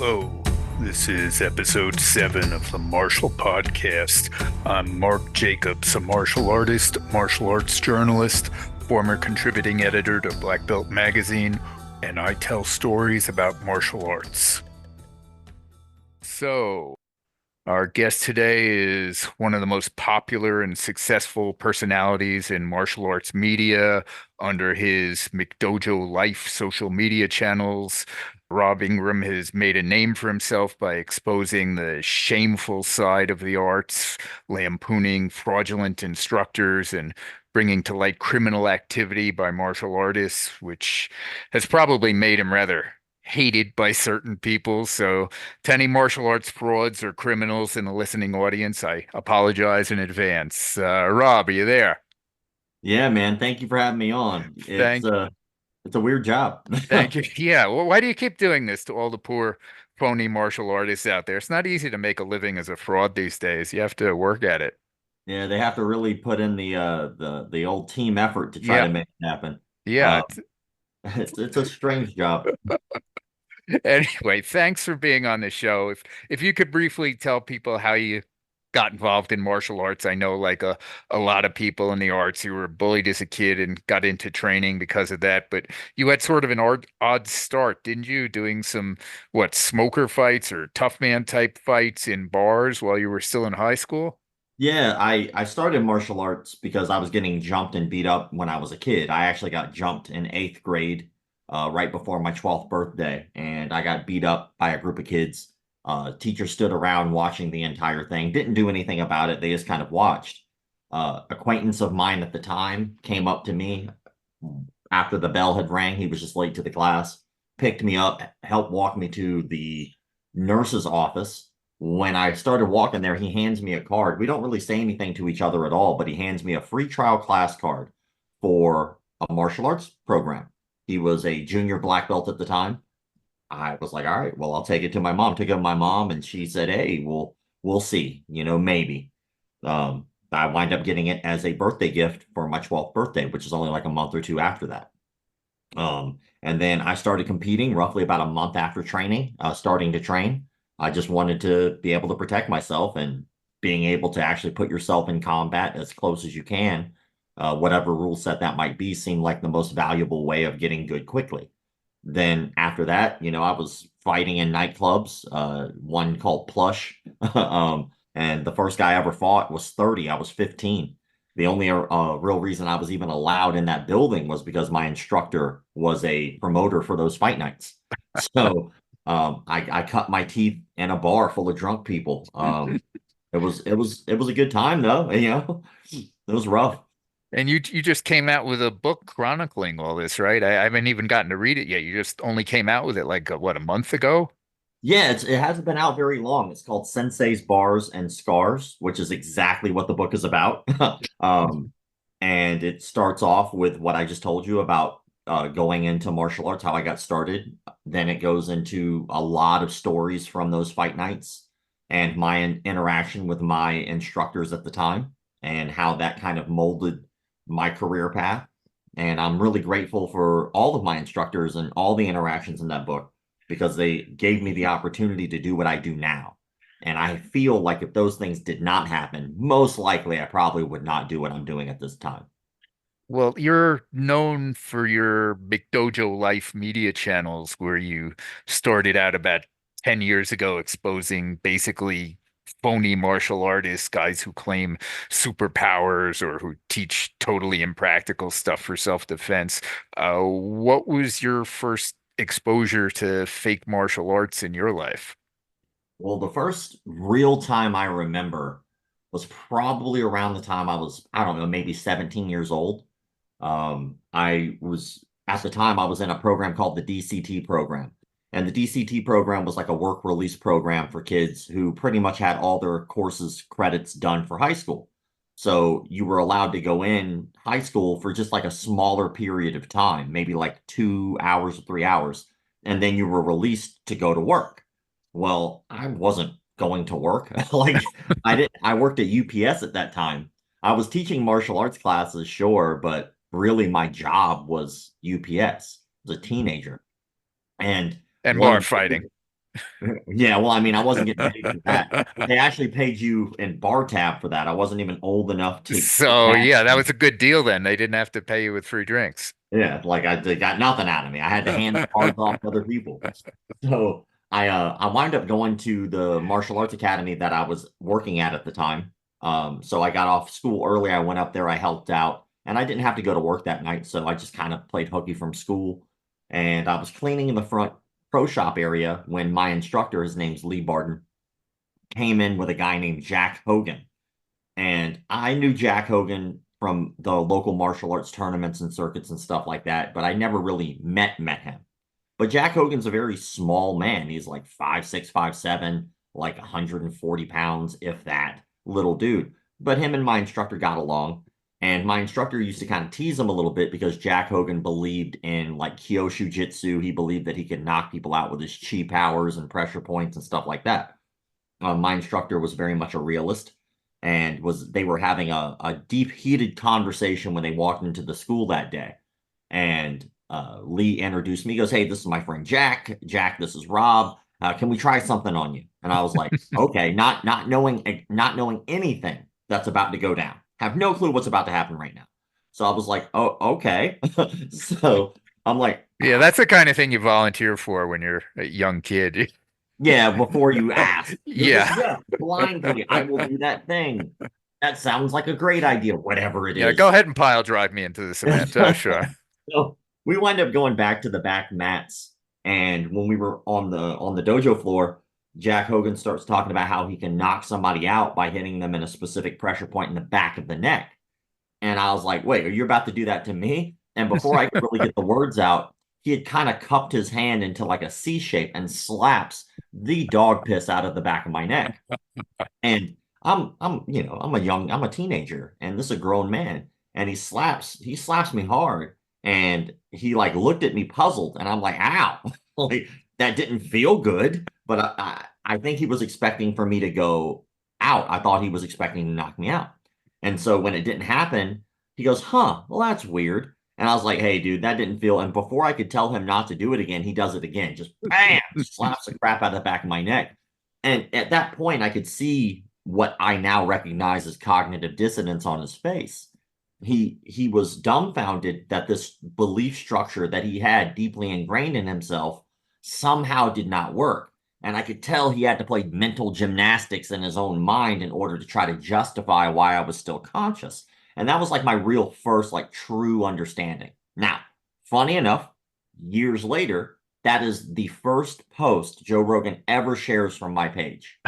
Hello, this is episode 7 of the Martial Podcast. I'm Mark Jacobs, a martial artist, martial arts journalist, former contributing editor to Black Belt Magazine, and I tell stories about martial arts. So, our guest today is one of the most popular and successful personalities in martial arts media under his McDojoLife social media channels. Rob Ingram has made a name for himself by exposing the shameful side of the arts, lampooning fraudulent instructors, and bringing to light criminal activity by martial artists, which has probably made him rather hated by certain people. So, to any martial arts frauds or criminals in the listening audience, I apologize in advance. Rob, are you there? Yeah, man. Thank you for having me on. It's Thank, uh it's a weird job. thank you. Yeah, well, why do you keep doing this to all the poor phony martial artists out there? It's not easy to make a living as a fraud these days. You have to work at it. Yeah, they have to really put in the old team effort to try Yeah, to make it happen. yeah. Uh it's a strange job. Anyway, thanks for being on the show. If you could briefly tell people how you got involved in martial arts. I know like a lot of people in the arts who were bullied as a kid and got into training because of that, but you had sort of an odd start, didn't you? Doing some what smoker fights or tough man type fights in bars while you were still in high school? Yeah, I started martial arts because I was getting jumped and beat up when I was a kid. I actually got jumped in eighth grade, right before my 12th birthday, and I got beat up by a group of kids. Teacher stood around watching the entire thing, didn't do anything about it. They just kind of watched. Acquaintance of mine at the time came up to me after the bell had rang. He was just late to the class, picked me up, helped walk me to the nurse's office. When I started walking there, he hands me a card. We don't really say anything to each other at all, but he hands me a free trial class card for a martial arts program. He was a junior black belt at the time. I was like, all right, well, I'll take it to my mom. Took it to my mom, and she said, hey, we'll see, maybe. I wind up getting it as a birthday gift for my 12th birthday, which is only like a month or two after that. And then I started competing roughly about a month after training, starting to train. I just wanted to be able to protect myself, and being able to actually put yourself in combat as close as you can, whatever rule set that might be, seemed like the most valuable way of getting good quickly. Then after that, I was fighting in nightclubs, one called Plush. And the first guy I ever fought was 30. I was 15. The only real reason I was even allowed in that building was because my instructor was a promoter for those fight nights. So I cut my teeth in a bar full of drunk people. It was a good time though. It was rough. And you just came out with a book chronicling all this, right? I haven't even gotten to read it yet. You just only came out with it like what, a month ago? Yeah, it hasn't been out very long. It's called Sensei's Bars and Scars, which is exactly what the book is about. Um, and it starts off with what I just told you about going into martial arts, how I got started. Then it goes into a lot of stories from those fight nights and my interaction with my instructors at the time, and how that kind of molded my career path. And I'm really grateful for all of my instructors and all the interactions in that book, because they gave me the opportunity to do what I do now. And I feel like if those things did not happen, most likely I probably would not do what I'm doing at this time. Well, you're known for your McDojoLife media channels where you started out about 10 years ago exposing basically phony martial artists, guys who claim superpowers or who teach totally impractical stuff for self-defense. What was your first exposure to fake martial arts in your life? Well, the first real time I remember was probably around the time I was, I don't know, maybe 17 years old. I was, at the time, I was in a program called the DCT program. And the DCT program was like a work release program for kids who pretty much had all their courses credits done for high school. So you were allowed to go in high school for just like a smaller period of time, maybe like 2 hours or 3 hours, and then you were released to go to work. Well, I wasn't going to work. Like I worked at UPS at that time. I was teaching martial arts classes, sure, but really my job was UPS. I was a teenager. And And bar one fighting. Yeah, well, I mean, I wasn't getting paid for that. They actually paid you in bar tab for that. I wasn't even old enough to get So cash. yeah, that was a good deal then. They didn't have to pay you with free drinks. Yeah, like they got nothing out of me. I had to hand the cards off to other people. So I wound up going to the martial arts academy that I was working at the time. So I got off school early. I went up there, I helped out, and I didn't have to go to work that night. So I just kind of played hooky from school. And I was cleaning in the front pro shop area when my instructor, his name's Lee Barton, came in with a guy named Jack Hogan. And I knew Jack Hogan from the local martial arts tournaments and circuits and stuff like that, but I never really met him. But Jack Hogan's a very small man. He's like 5'6", 5'7", like 140 pounds, if that, little dude. But him and my instructor got along. And my instructor used to kind of tease him a little bit because Jack Hogan believed in like Kyoshu Jitsu. He believed that he could knock people out with his chi powers and pressure points and stuff like that. My instructor was very much a realist and was they were having a deep heated conversation when they walked into the school that day. And Lee introduced me. He goes, "Hey, this is my friend Jack, this is Rob. Can we try something on you?" And I was like, "Okay," not knowing anything that's about to go down. Have no clue what's about to happen right now. So I was like, "Oh, okay." So I'm like, Yeah, that's the kind of thing you volunteer for when you're a young kid. yeah, before you ask. He goes, Yeah. "Yeah, blindly, I will do that thing. That sounds like a great idea, whatever it Yeah, go is." ahead and pile drive me into the cement. Sure. So we wind up going back to the back mats. And when we were on the dojo floor, Jack Hogan starts talking about how he can knock somebody out by hitting them in a specific pressure point in the back of the neck. And I was like, "Wait, are you about to do that to me?" And before I could really get the words out, he had kind of cupped his hand into like a C shape and slaps the dog piss out of the back of my neck. And I'm a teenager, and this is a grown man, and he slaps me hard, and he like looked at me puzzled, and I'm like, "Ow!" Like that didn't feel good, but I think he was expecting for me to go out. I thought he was expecting to knock me out, and so when it didn't happen, he goes, "Huh? Well, that's weird." And I was like, "Hey, dude, that didn't feel." And before I could tell him not to do it again, he does it again, just bam, slaps the crap out of the back of my neck. And at that point, I could see what I now recognize as cognitive dissonance on his face. He was dumbfounded that this belief structure that he had deeply ingrained in himself somehow did not work. And I could tell he had to play mental gymnastics in his own mind in order to try to justify why I was still conscious. And that was like my real first, like, true understanding. Now, funny enough, years later, that is the first post Joe Rogan ever shares from my page.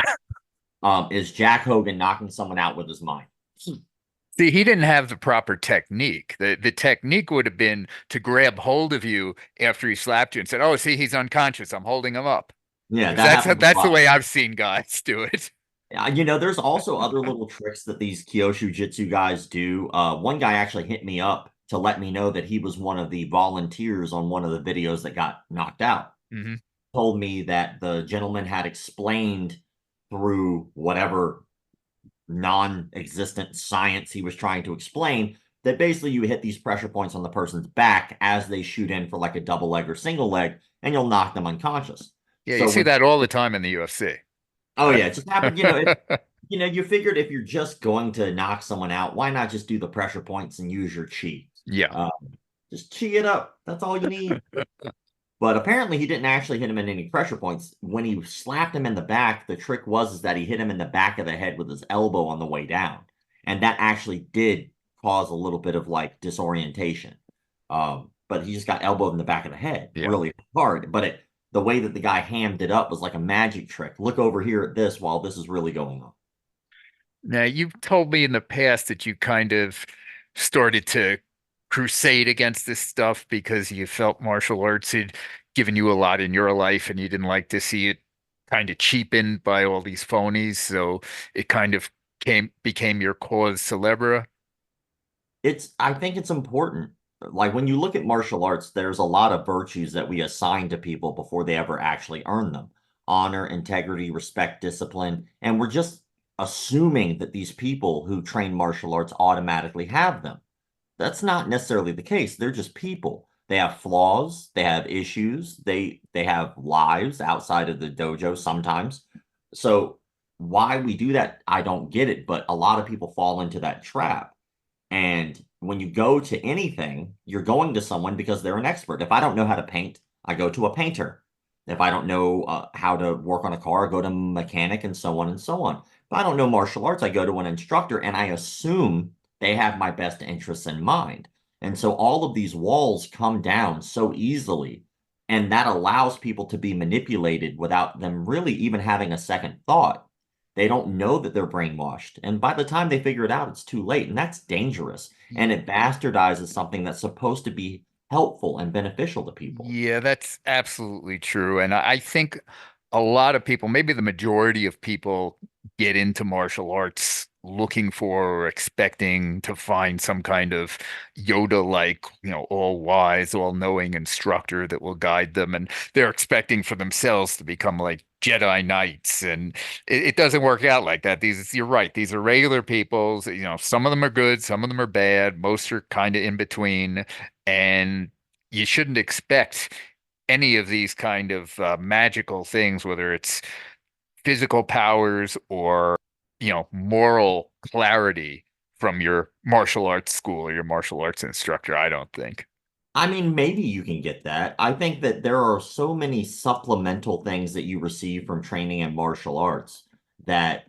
Is Jack Hogan knocking someone out with his mind? See, he didn't have the proper technique. The technique would have been to grab hold of you after he slapped you and said, "Oh, see, he's unconscious. I'm holding him up." Yeah, Because that happens a that's the lot. way I've seen guys do it. There's also other little tricks that these Kyoshu Jitsu guys do. One guy actually hit me up to let me know that he was one of the volunteers on one of the videos that got knocked out. Hmm. Told me that the gentleman had explained through whatever non-existent science he was trying to explain that basically you hit these pressure points on the person's back as they shoot in for like a double leg or single leg, and you'll knock them unconscious. Yeah, you So see when that all the time in the UFC. Oh yeah, it just happened. You figured if you're just going to knock someone out, why not just do the pressure points and use your chi? Yeah. Uh, just chi it up. That's all you need. But apparently he didn't actually hit him in any pressure points. When he slapped him in the back, the trick was is that he hit him in the back of the head with his elbow on the way down. And that actually did cause a little bit of like disorientation. But he just got elbowed in the back of the head Yeah. really hard. But the way that the guy hammed it up was like a magic trick. Look over here at this while this is really going on. Now, you've told me in the past that you kind of started to crusade against this stuff because you felt martial arts had given you a lot in your life and you didn't like to see it kind of cheapened by all these phonies. So it kind of became your cause célèbre. I think it's important. Like when you look at martial arts, there's a lot of virtues that we assign to people before they ever actually earn them. Honor, integrity, respect, discipline. And we're just assuming that these people who train martial arts automatically have them. That's not necessarily the case. They're just people. They have flaws, they have issues, they have lives outside of the dojo sometimes. So why we do that, I don't get it, but a lot of people fall into that trap. And when you go to anything, you're going to someone because they're an expert. If I don't know how to paint, I go to a painter. If I don't know how to work on a car, I go to a mechanic and so on and so on. If I don't know martial arts, I go to an instructor and I assume they have my best interests in mind. And so all of these walls come down so easily. And that allows people to be manipulated without them really even having a second thought. They don't know that they're brainwashed. And by the time they figure it out, it's too late. And that's dangerous. And it bastardizes something that's supposed to be helpful and beneficial to people. Yeah, that's absolutely true. And I think a lot of people, maybe the majority of people, get into martial arts looking for or expecting to find some kind of Yoda-like, all wise, all-knowing instructor that will guide them. And they're expecting for themselves to become like Jedi Knights. And it doesn't work out like that. You're right. These are regular people. Some of them are good, some of them are bad, most are kind of in between. And you shouldn't expect any of these kind of magical things, whether it's physical powers or, moral clarity from your martial arts school or your martial arts instructor, I don't think. I mean, maybe you can get that. I think that there are so many supplemental things that you receive from training in martial arts that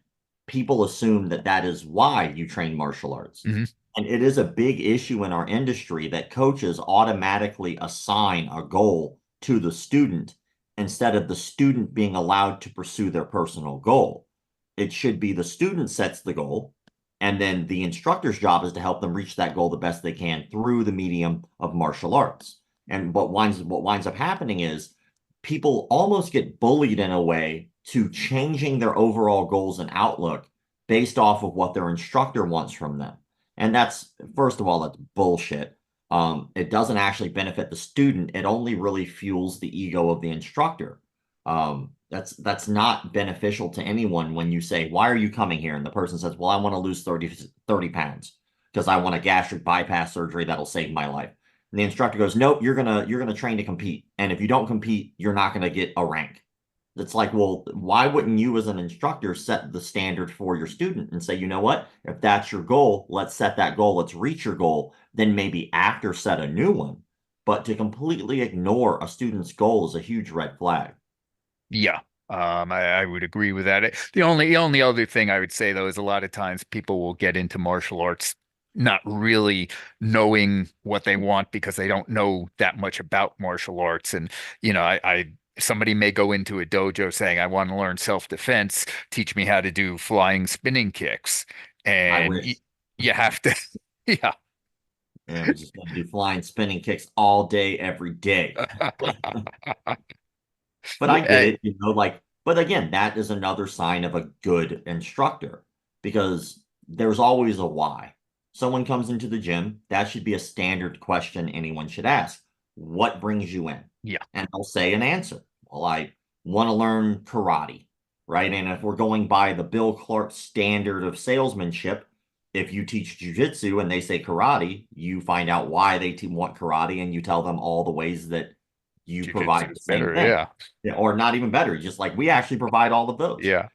people assume that that is why you train martial arts. Hmm. And it is a big issue in our industry that coaches automatically assign a goal to the student instead of the student being allowed to pursue their personal goal. It should be the student sets the goal, and then the instructor's job is to help them reach that goal the best they can through the medium of martial arts. And what winds up happening is people almost get bullied in a way to changing their overall goals and outlook based off of what their instructor wants from them. And that's, first of all, that's bullshit. It doesn't actually benefit the student. It only really fuels the ego of the instructor. That's not beneficial to anyone when you say, "Why are you coming here?" And the person says, "Well, I want to lose 30 pounds because I want a gastric bypass surgery that'll save my life." And the instructor goes, "Nope, you're gonna train to compete. And if you don't compete, you're not gonna get a rank." It's like, well, why wouldn't you as an instructor set the standard for your student and say, you know what, if that's your goal, let's set that goal, let's reach your goal, then maybe after set a new one. But to completely ignore a student's goal is a huge red flag. Yeah. I would agree with that. The only other thing I would say though is a lot of times people will get into martial arts not really knowing what they want because they don't know that much about martial arts. And somebody may go into a dojo saying, "I want to learn self-defense, teach me how to do flying spinning kicks." I And wish. you have to, yeah. And we're just going to do flying spinning kicks all day, every day. But I get Uh, it, but again, that is another sign of a good instructor because there's always a why. Someone comes into the gym, that should be a standard question anyone should ask. What brings you in? yeah, And they'll say an answer. Well, I want to learn karate, right? And if we're going by the Bill Clark standard of salesmanship, if you teach jiu-jitsu and they say karate, you find out why they want karate and you tell them all the ways that you jiu-jitsu provide the is same better. thing. Yeah, Yeah, or not even better, just like we actually provide all of those. yeah,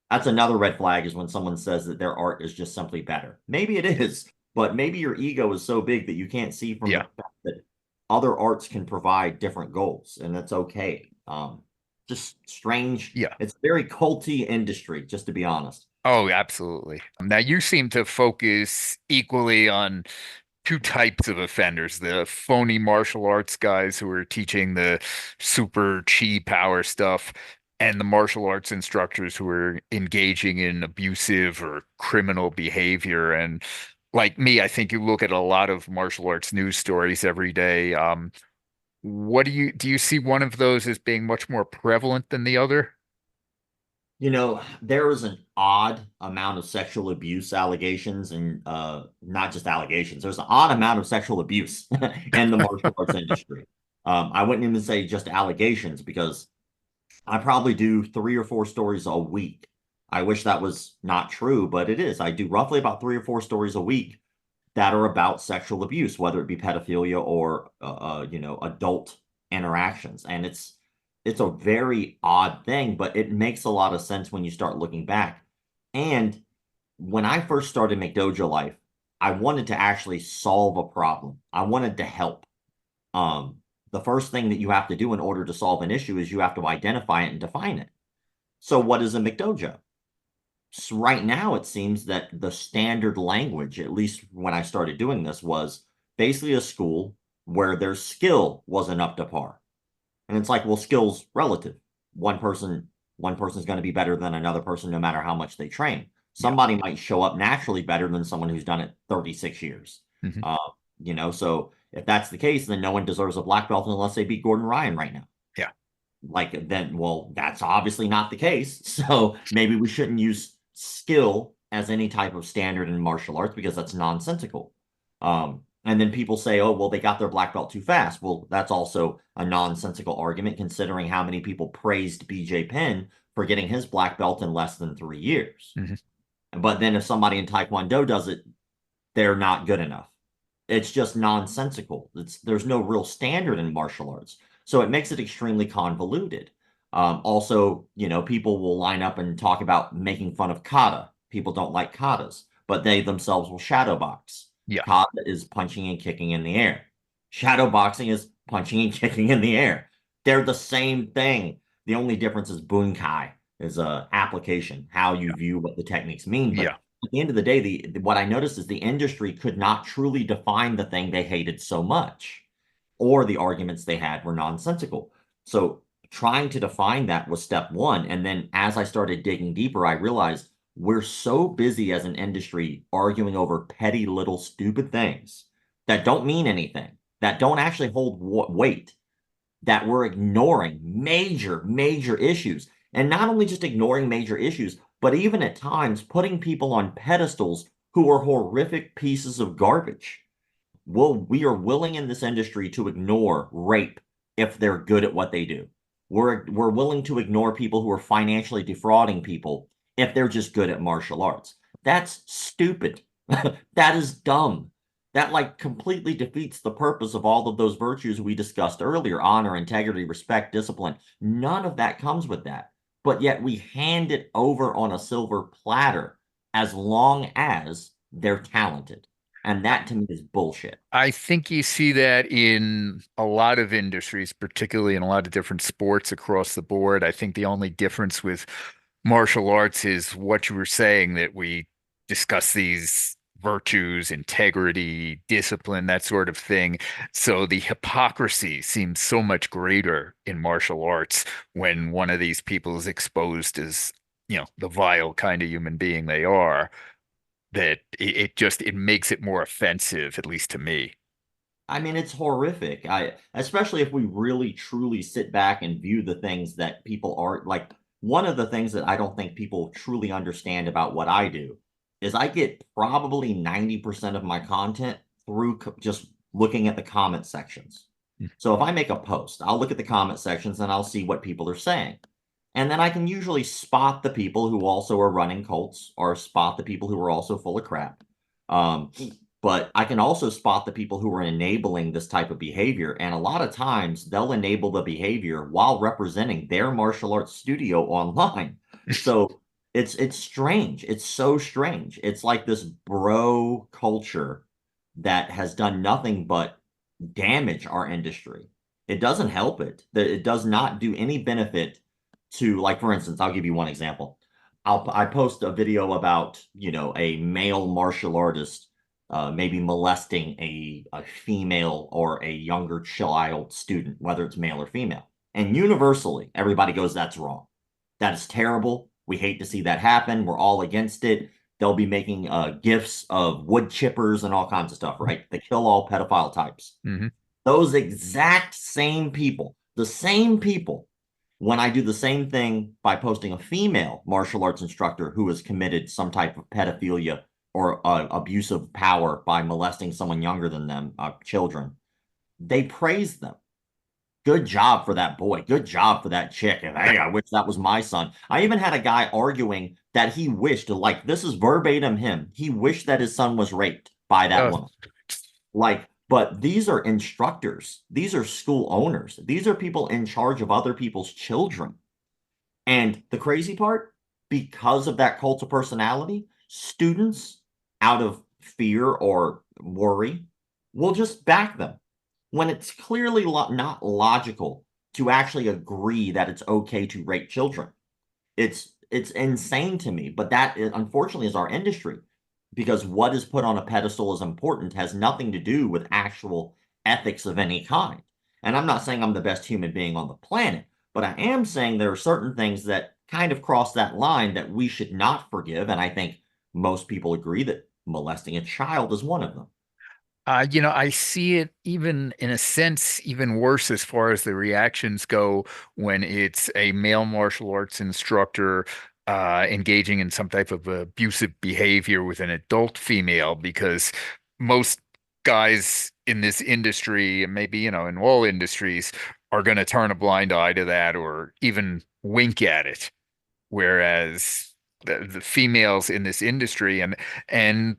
That's another red flag is when someone says that their art is just simply better. Maybe it is, but maybe your ego is so big that you can't see from the yeah, fact that other arts can provide different goals, and that's okay. Just strange. yeah. It's a very culty industry, just to be honest. Oh, absolutely. Now you seem to focus equally on two types of offenders, the phony martial arts guys who are teaching the super chi power stuff, and the martial arts instructors who are engaging in abusive or criminal behavior. And like me, I think you look at a lot of martial arts news stories every day. What do you see one of those as being much more prevalent than the other? There is an odd amount of sexual abuse allegations and not just allegations. There's an odd amount of sexual abuse in the martial arts industry. I wouldn't even say just allegations because I probably do 3 or 4 stories a week. I wish that was not true, but it is. I do roughly about 3 or 4 stories a week that are about sexual abuse, whether it be pedophilia or adult interactions. And it's a very odd thing, but it makes a lot of sense when you start looking back. And when I first started McDojoLife, I wanted to actually solve a problem. I wanted to help. Um, the first thing that you have to do in order to solve an issue is you have to identify it and define it. So what is a McDojo? So right now, it seems that the standard language, at least when I started doing this, was basically a school where their skill wasn't up to par. And it's like, well, skill's relative. One person, one person's going to be better than another person, no matter how much they train. Yeah. Somebody might show up naturally better than someone who's done it 36 years. Hmm. Uh, so if that's the case, then no one deserves a black belt unless they beat Gordon Ryan right now. Yeah. Like then, well, that's obviously not the case. So maybe we shouldn't use skill as any type of standard in martial arts because that's nonsensical. And then people say, oh, well, they got their black belt too fast. Well, that's also a nonsensical argument considering how many people praised BJ Penn for getting his black belt in less than 3 years. Hmm. But then if somebody in Taekwondo does it, they're not good enough. It's just nonsensical. There's no real standard in martial arts. So it makes it extremely convoluted. Also, people will line up and talk about making fun of kata. People don't like katas, but they themselves will shadow box. Yeah. Kata is punching and kicking in the air. Shadow boxing is punching and kicking in the air. They're the same thing. The only difference is bunkai is a application, how you view what the techniques mean. But Yeah. at the end of the day, what I noticed is the industry could not truly define the thing they hated so much, or the arguments they had were nonsensical. So trying to define that was step one. And then as I started digging deeper, I realized we're so busy as an industry arguing over petty little stupid things that don't mean anything, that don't actually hold weight, that we're ignoring major, major issues. And not only just ignoring major issues, but even at times putting people on pedestals who are horrific pieces of garbage. Well, we are willing in this industry to ignore rape if they're good at what they do. We're willing to ignore people who are financially defrauding people if they're just good at martial arts. That's stupid. That is dumb. That like completely defeats the purpose of all of those virtues we discussed earlier: honor, integrity, respect, discipline. None of that comes with that. But yet we hand it over on a silver platter as long as they're talented. And that to me is bullshit. I think you see that in a lot of industries, particularly in a lot of different sports across the board. I think the only difference with martial arts is what you were saying, that we discuss these virtues, integrity, discipline, that sort of thing. So the hypocrisy seems so much greater in martial arts when one of these people is exposed as, the vile kind of human being they are, that it just it makes it more offensive, at least to me. I mean, it's horrific. Especially if we really truly sit back and view the things that people are like. One of the things that I don't think people truly understand about what I do is I get probably 90% of my content through just looking at the comment sections. So if I make a post, I'll look at the comment sections and I'll see what people are saying. And then I can usually spot the people who also are running cults or spot the people who are also full of crap. Um, but I can also spot the people who are enabling this type of behavior. And a lot of times they'll enable the behavior while representing their martial arts studio online. So it's strange. It's so strange. It's like this bro culture that has done nothing but damage our industry. It doesn't help it. It does not do any benefit to, like, for instance, I'll give you one example. I post a video about, a male martial artist maybe molesting a female or a younger child student, whether it's male or female. And universally, everybody goes, that's wrong. That is terrible. We hate to see that happen. We're all against it. They'll be making gifs of wood chippers and all kinds of stuff, right? They kill all pedophile types. Hmm. Those exact same people, the same people, when I do the same thing by posting a female martial arts instructor who has committed some type of pedophilia or abuse of power by molesting someone younger than them, children, they praise them. Good job for that boy. Good job for that chick. And hey, I wish that was my son. I even had a guy arguing that he wished, like, this is verbatim him. He wished that his son was raped by that Uh, woman. Like, but these are instructors, these are school owners, these are people in charge of other people's children. And the crazy part, because of that cult of personality, students, out of fear or worry, will just back them when it's clearly not logical to actually agree that it's okay to rape children. It's insane to me, but that is, unfortunately, is our industry, because what is put on a pedestal as important has nothing to do with actual ethics of any kind. And I'm not saying I'm the best human being on the planet, but I am saying there are certain things that kind of cross that line that we should not forgive. And I think most people agree that molesting a child is one of them. I see it even in a sense, even worse as far as the reactions go when it's a male martial arts instructor engaging in some type of abusive behavior with an adult female, because most guys in this industry, and maybe, in all industries, are going to turn a blind eye to that or even wink at it. Whereas the females in this industry and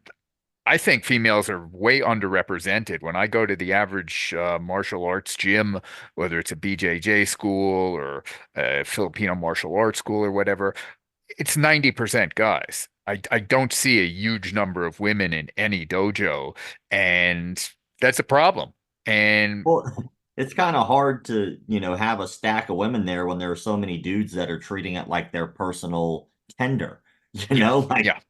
I think females are way underrepresented. When I go to the average martial arts gym, whether it's a BJJ school or a Filipino martial arts school or whatever, it's 90% guys. I don't see a huge number of women in any dojo, and that's a problem. And Well, it's kind of hard to, have a stack of women there when there are so many dudes that are treating it like their personal tender, yeah, like, yeah,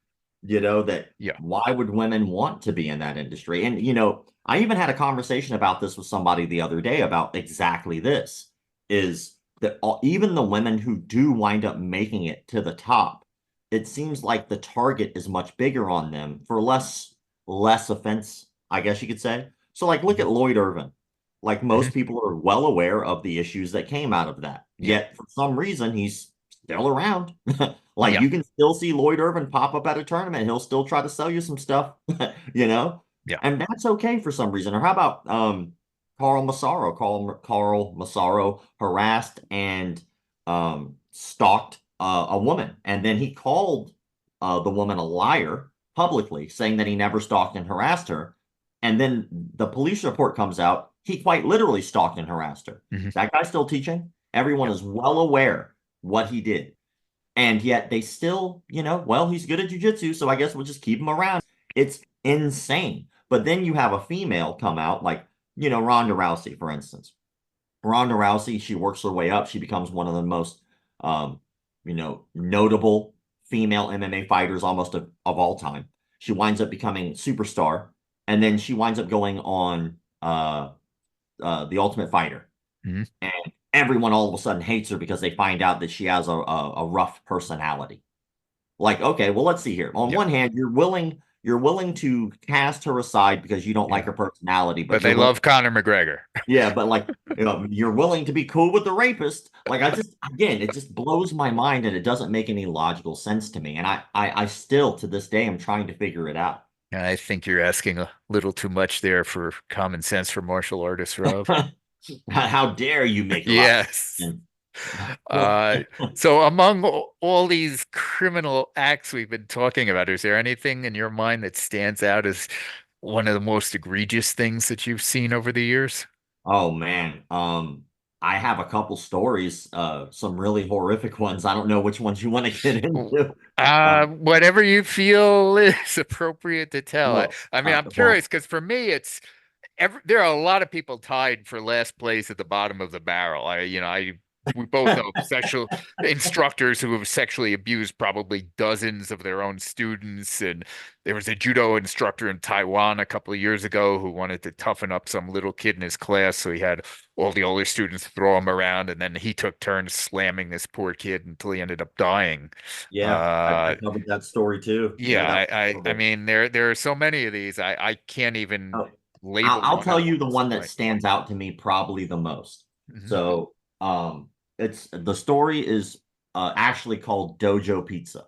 that yeah. why would women want to be in that industry? And, I even had a conversation about this with somebody the other day about exactly this, is that even the women who do wind up making it to the top, it seems like the target is much bigger on them for less offense, I guess you could say. So like look Mhm, at Lloyd Irvin. Like mhm, most people are well aware of the issues that came out of that. yeah, Yet for some reason he's still around. Like yeah, you can still see Lloyd Irvin pop up at a tournament. He'll still try to sell you some stuff, you know? yeah. And that's okay for some reason. Or how about Carl Massaro? Carl Massaro harassed and stalked a woman. And then he called the woman a liar publicly, saying that he never stalked and harassed her. And then the police report comes out. He quite literally stalked and harassed her. Mhm, Is that guy still teaching? Everyone yeah. is well aware what he did. And yet they still, well, he's good at jujitsu, so I guess we'll just keep him around. It's insane. But then you have a female come out, like, Ronda Rousey, for instance. Ronda Rousey, she works her way up. She becomes one of the most, notable female MMA fighters almost of all time. She winds up becoming superstar, and then she winds up going on The Ultimate Fighter, Mhm, and everyone all of a sudden hates her because they find out that she has a rough personality. Like, okay, well, let's see here. On yeah, one hand, you're willing to cast her aside because you don't like yeah. her personality, But but they you're willing, love Conor McGregor. yeah, but like, you're willing to be cool with the rapist. Like, I just, again, it just blows my mind, and it doesn't make any logical sense to me. And I still to this day am trying to figure it out. I think you're asking a little too much there for common sense for martial artists, Rob. How dare you make logical Yes. sense? Well, Uh, so among all these criminal acts we've been talking about, is there anything in your mind that stands out as one of the most egregious things that you've seen over the years? oh man, I have a couple stories, some really horrific ones. I don't know which ones you want to get into. Whatever you feel is appropriate to tell. Well, I mean, I'm well, curious because for me, there are a lot of people tied for last place at the bottom of the barrel. We both know sexual instructors who have sexually abused probably dozens of their own students. And there was a judo instructor in Taiwan a couple of years ago who wanted to toughen up some little kid in his class. So he had all the older students throw him around, and then he took turns slamming this poor kid until he ended up dying. yeah, I Uh, covered that story too. Yeah, yeah, that was I horrible. mean there are so many of these. I can't even Oh, I'll, label I'll one tell of you them the as one that like. stands out to me probably the most. Mhm, So, it's the story is actually called Dojo Pizza.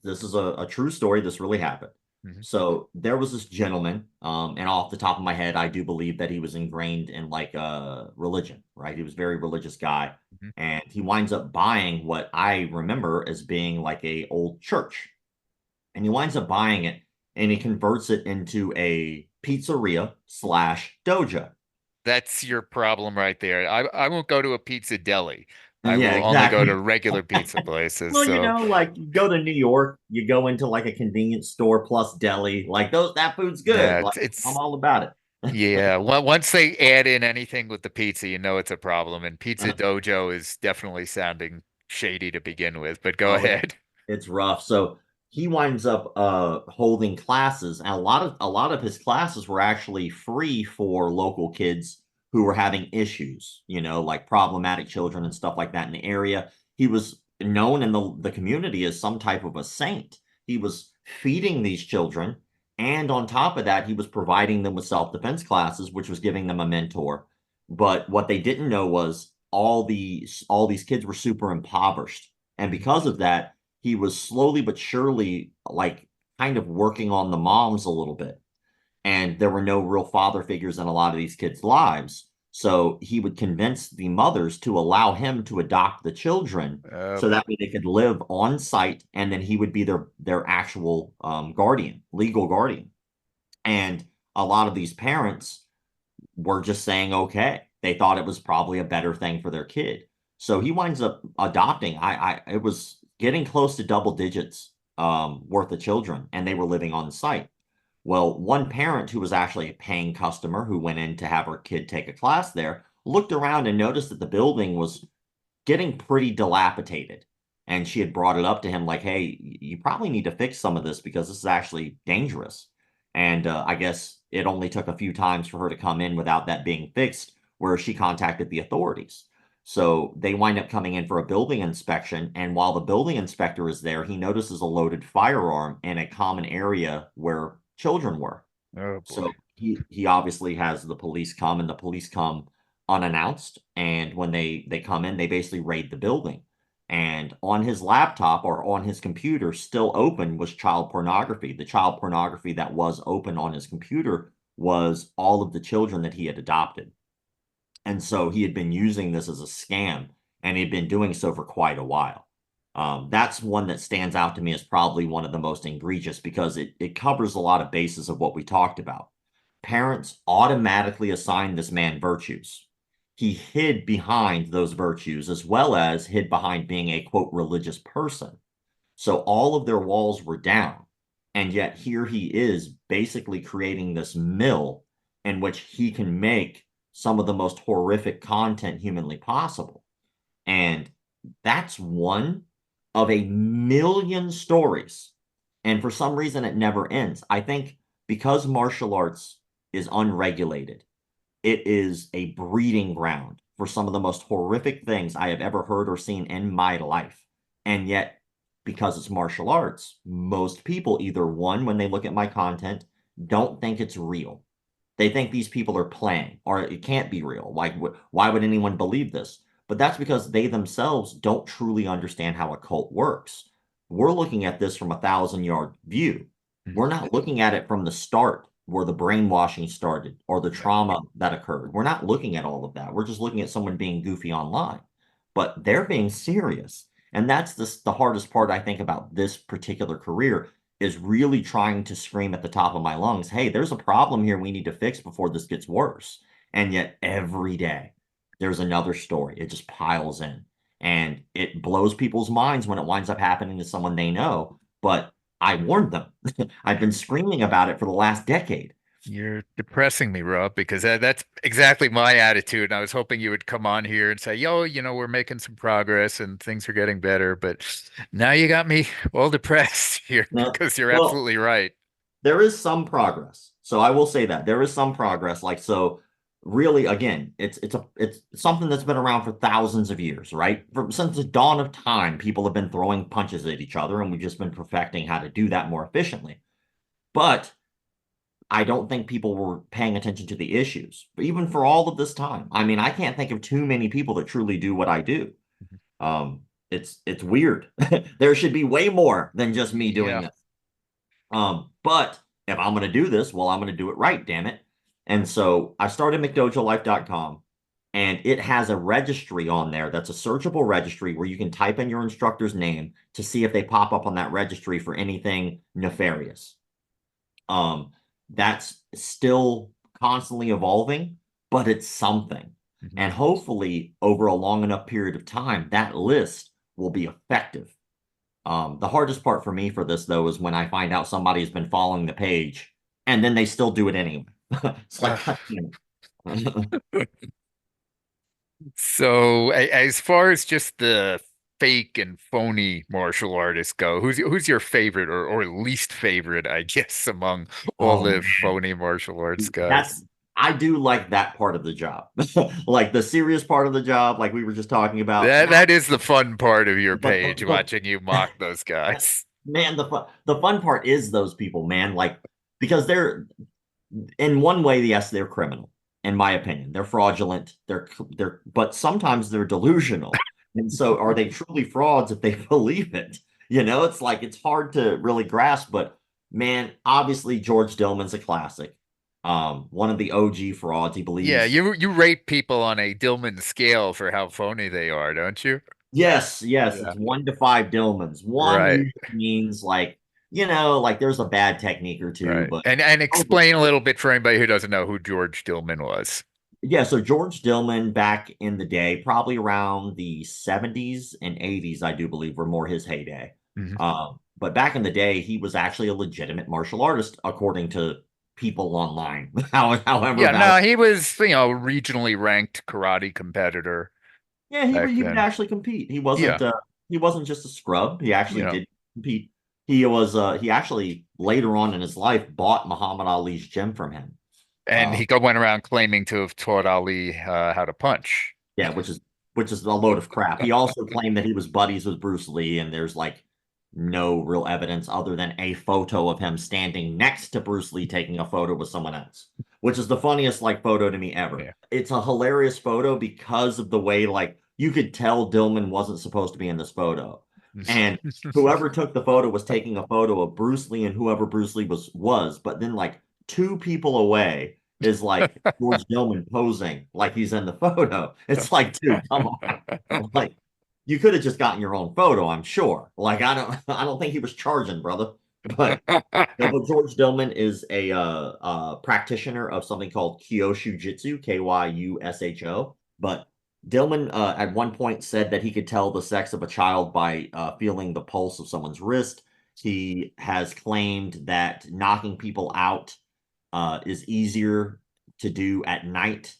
This is a true story. This really happened. mhm, So there was this gentleman, and off the top of my head, I do believe that he was ingrained in like religion, right? He was a very religious guy, mhm, and he winds up buying what I remember as being like a old church, and he winds up buying it and he converts it into a pizzeria slash dojo. That's your problem right there. I won't go to a pizza deli. I Yeah, will only go to exactly. regular pizza places. Well, So like you go to New York, you go into like a convenience store plus deli, like those that food's good. yeah, Like I'm it's all about it. yeah. Once they add in anything with the pizza, you know it's a problem. And Pizza Dojo is definitely sounding shady to begin with. But go Oh, ahead. it's rough. So he winds up holding classes, and a lot of his classes were actually free for local kids who were having issues, like problematic children and stuff like that in the area. He was known in the community as some type of a saint. He was feeding these children, and on top of that, he was providing them with self-defense classes, which was giving them a mentor. But what they didn't know was all these kids were super impoverished. And because of that, he was slowly but surely like kind of working on the moms a little bit. And there were no real father figures in a lot of these kids' lives. So he would convince the mothers to allow him to adopt the children Oh so that boy. way they could live on site, and then he would be their actual guardian, legal guardian. And a lot of these parents were just saying okay. They thought it was probably a better thing for their kid. So he winds up adopting. It was getting close to double digits worth of children, and they were living on site. Well, one parent who was actually a paying customer who went in to have her kid take a class there looked around and noticed that the building was getting pretty dilapidated. And she had brought it up to him like, hey, you probably need to fix some of this because this is actually dangerous. And I guess it only took a few times for her to come in without that being fixed, where she contacted the authorities. So they wind up coming in for a building inspection. And while the building inspector is there, he notices a loaded firearm in a common area where children were. Oh boy. So he obviously has the police come, and the police come unannounced. And when they come in, they basically raid the building. And on his laptop or on his computer, still open, was child pornography. The child pornography that was open on his computer was all of the children that he had adopted. And so he had been using this as a scam, and he'd been doing so for quite a while. That's one that stands out to me as probably one of the most egregious because it covers a lot of bases of what we talked about. Parents automatically assigned this man virtues. He hid behind those virtues as well as hid behind being a quote religious person. So all of their walls were down. And yet here he is basically creating this mill in which he can make some of the most horrific content humanly possible. And that's one of a million stories. And for some reason, it never ends. I think because martial arts is unregulated, it is a breeding ground for some of the most horrific things I have ever heard or seen in my life. And yet, because it's martial arts, most people either one, when they look at my content, don't think it's real. They think these people are playing or it can't be real. Like, why would anyone believe this? But that's because they themselves don't truly understand how a cult works. We're looking at this from a thousand-yard view. We're not looking at it from the start where the brainwashing started or the trauma that occurred. We're not looking at all of that. We're just looking at someone being goofy online. But they're being serious. And that's the hardest part I think about this particular career is really trying to scream at the top of my lungs, hey, there's a problem here we need to fix before this gets worse. And yet every day there's another story. It just piles in. And it blows people's minds when it winds up happening to someone they know. But I warned them. I've been screaming about it for the last decade. You're depressing me, Rob, because that's exactly my attitude. I was hoping you would come on here and say, yo, we're making some progress and things are getting better. But now you got me all depressed here Now, because you're well, absolutely right. there is some progress. So I will say that there is some progress. Like so, really, again, it's something that's been around for thousands of years, right? Since the dawn of time, people have been throwing punches at each other, and we've just been perfecting how to do that more efficiently. But I don't think people were paying attention to the issues. But even for all of this time, I mean, I can't think of too many people that truly do what I do. It's weird. There should be way more than just me doing Yeah. this. But if I'm going to do this, well, I'm going to do it right, damn it. And so I started McDojoLife.com, and it has a registry on there that's a searchable registry where you can type in your instructor's name to see if they pop up on that registry for anything nefarious. That's still constantly evolving, but it's something. Mhm. And hopefully, over a long enough period of time, that list will be effective. The hardest part for me for this, though, is when I find out somebody's been following the page and then they still do it anyway. It's like, Uh, God damn it. so as far as just the fake and phony martial artists go, who's your favorite or least favorite, I guess, among all Oh the man, phony martial arts guys? that's I do like that part of the job. Like the serious part of the job, like we were just talking about. Nah, That is the fun part of your but page, watching you mock those guys. man, the fun part is those people, man. Like because they're in one way, yes, they're criminal, in my opinion. They're fraudulent. But sometimes they're delusional. And so, are they truly frauds if they believe it? It's like it's hard to really grasp. But man, obviously George Dillman's a classic. One of the OG frauds. He Yeah, believes. you rate people on a Dillman scale for how phony they are, don't you? Yes, yes, Yeah. it's 1 to 5 Dillmans. One Right, usually means like like there's a bad technique or two, right. but And over explain a little bit for anybody who doesn't know who George Dillman was. Yeah, so George Dillman back in the day, probably around the 70s and 80s, I do believe were more his heyday. Mhm. But back in the day, he was actually a legitimate martial artist, according to people online. However Yeah, valid. no, he was, regionally ranked karate competitor Yeah, he would back he would then. actually compete. Yeah, He wasn't just a scrub. He actually yeah. did compete. He actually later on in his life bought Muhammad Ali's gym from him. And Uh, went around claiming to have taught Ali how to punch. Yeah, which is a load of crap. He also claimed that he was buddies with Bruce Lee, and there's like no real evidence other than a photo of him standing next to Bruce Lee taking a photo with someone else, which is the funniest like photo to me ever. Yeah. It's a hilarious photo because of the way like you could tell Dillman wasn't supposed to be in this photo. And whoever took the photo was taking a photo of Bruce Lee and whoever Bruce Lee was, but then like 2 people away is like George Dillman posing like he's in the photo. It's like, dude, come on. Like, you could have just gotten your own photo, I'm sure. Like, I don't think he was charging, brother. But no, but George Dillman is a practitioner of something called Kyushu Jitsu, Kyusho. But Dillman at one point said that he could tell the sex of a child by feeling the pulse of someone's wrist. He has claimed that knocking people out is easier to do at night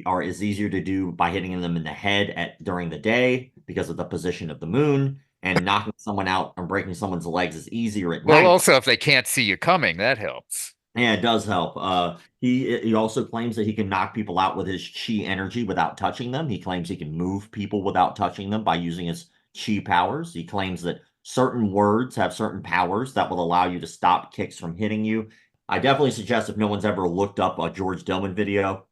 or is easier to do by hitting them in the head at during the day because of the position of the moon, and knocking someone out and breaking someone's legs is easier at Well, night. also, if they can't see you coming, that helps. Yeah, it does help. He also claims that he can knock people out with his chi energy without touching them. He claims he can move people without touching them by using his chi powers. He claims that certain words have certain powers that will allow you to stop kicks from hitting you. I definitely suggest if no one's ever looked up a George Dillman video,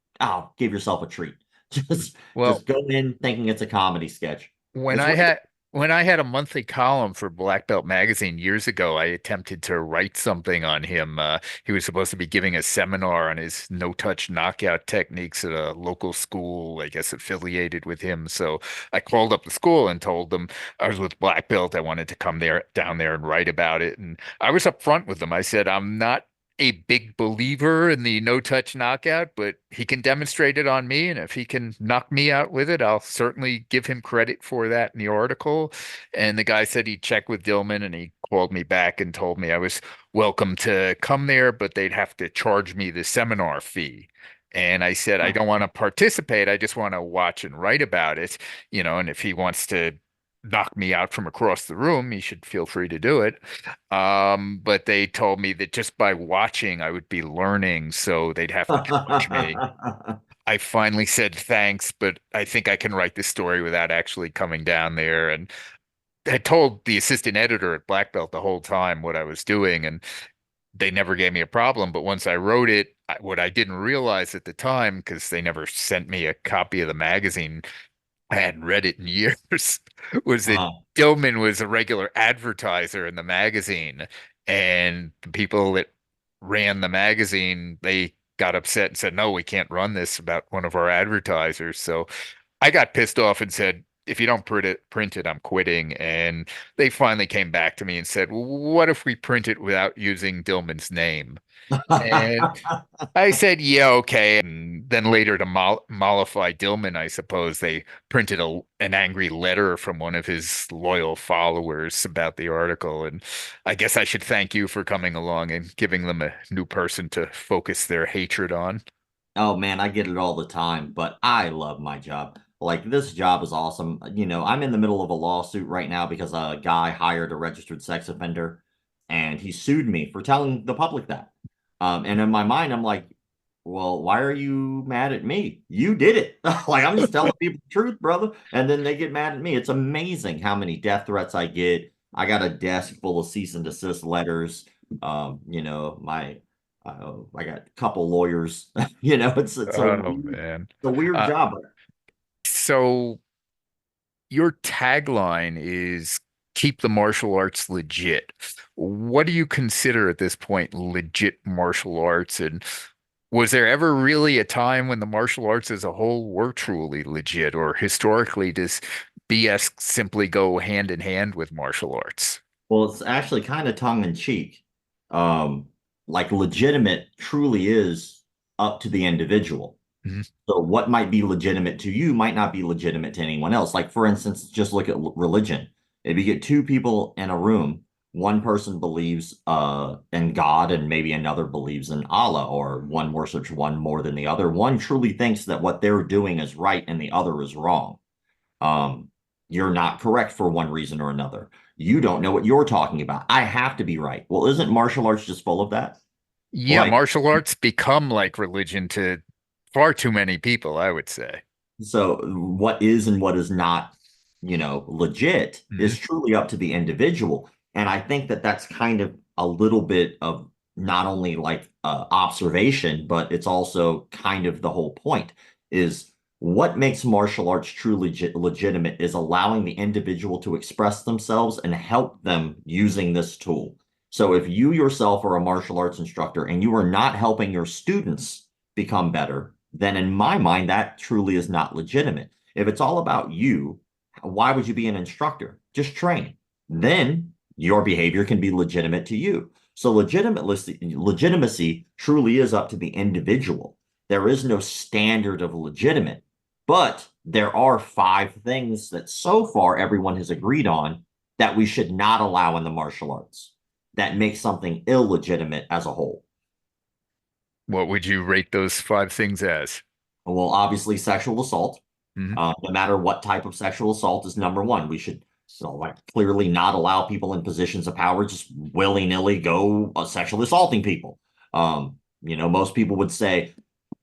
give yourself a treat. Just Well, just go in thinking it's a comedy sketch. when It's I really had when I had a monthly column for Black Belt magazine years ago, I attempted to write something on him. He was supposed to be giving a seminar on his no-touch knockout techniques at a local school, I guess affiliated with him. So I called up the school and told them I was with Black Belt. I wanted to come down there and write about it. And I was upfront with them. I said, I'm not a big believer in the no-touch knockout, but he can demonstrate it on me, and if he can knock me out with it, I'll certainly give him credit for that in the article. And the guy said he'd check with Dillman, and he called me back and told me I was welcome to come there, but they'd have to charge me the seminar fee. And I said, I don't want to participate. I just want to watch and write about it, and if he wants to knock me out from across the room, he should feel free to do it. But they told me that just by watching, I would be learning, so they'd have to charge me. I finally said thanks, but I think I can write this story without actually coming down there. And I told the assistant editor at Black Belt the whole time what I was doing, and they never gave me a problem. But once I wrote it, what I didn't realize at the time, because they never sent me a copy of the magazine, I hadn't read it in years, was that uh, Dillman was a regular advertiser in the magazine. And the people that ran the magazine, they got upset and said, no, we can't run this about one of our advertisers. So I got pissed off and said, if you don't print it, I'm quitting. And they finally came back to me and said, well, what if we print it without using Dillman's name? And I said, yeah, okay. And then later to mollify Dillman, I suppose they printed an angry letter from one of his loyal followers about the article. And I guess I should thank you for coming along and giving them a new person to focus their hatred on. Oh man, I get it all the time, but I love my job. Like this job is awesome. I'm in the middle of a lawsuit right now because a guy hired a registered sex offender and he sued me for telling the public that. And in my mind, I'm like, well, why are you mad at me? You did it. Like I'm just telling people the truth, brother. And then they get mad at me. It's amazing how many death threats I get. I got a desk full of cease and desist letters. My I got a couple lawyers. It's Oh man. a weird Uh, job. so your tagline is keep the martial arts legit. What do you consider at this point legit martial arts? And was there ever really a time when the martial arts as a whole were truly legit, or historically does BS simply go hand in hand with martial arts? Well, it's actually kind of tongue in cheek. Um, like legitimate truly is up to the individual. Mhm. So what might be legitimate to you might not be legitimate to anyone else. Like for instance, just look at religion. If you get two people in a room, one person believes in God and maybe another believes in Allah, or one worships one more than the other. One truly thinks that what they're doing is right and the other is wrong. Um, you're not correct for one reason or another. You don't know what you're talking about. I have to be right. Well, isn't martial arts just full of that? Yeah, Like, martial arts become like religion to far too many people, I would say. so what is and what is not, legit Mhm. is truly up to the individual. And I think that that's kind of a little bit of not only like observation, but it's also kind of the whole point is what makes martial arts truly legitimate is allowing the individual to express themselves and help them using this tool. So if you yourself are a martial arts instructor and you are not helping your students become better, then in my mind, that truly is not legitimate. If it's all about you, why would you be an instructor? Just train. Then your behavior can be legitimate to you. So legitimacy truly is up to the individual. There is no standard of legitimate, but there are five things that so far everyone has agreed on that we should not allow in the martial arts that make something illegitimate as a whole. What would you rate those five things as? Well, obviously, sexual assault. Mhm. No matter what type of sexual assault is number one. We should, like clearly not allow people in positions of power just willy-nilly go sexually assaulting people. Most people would say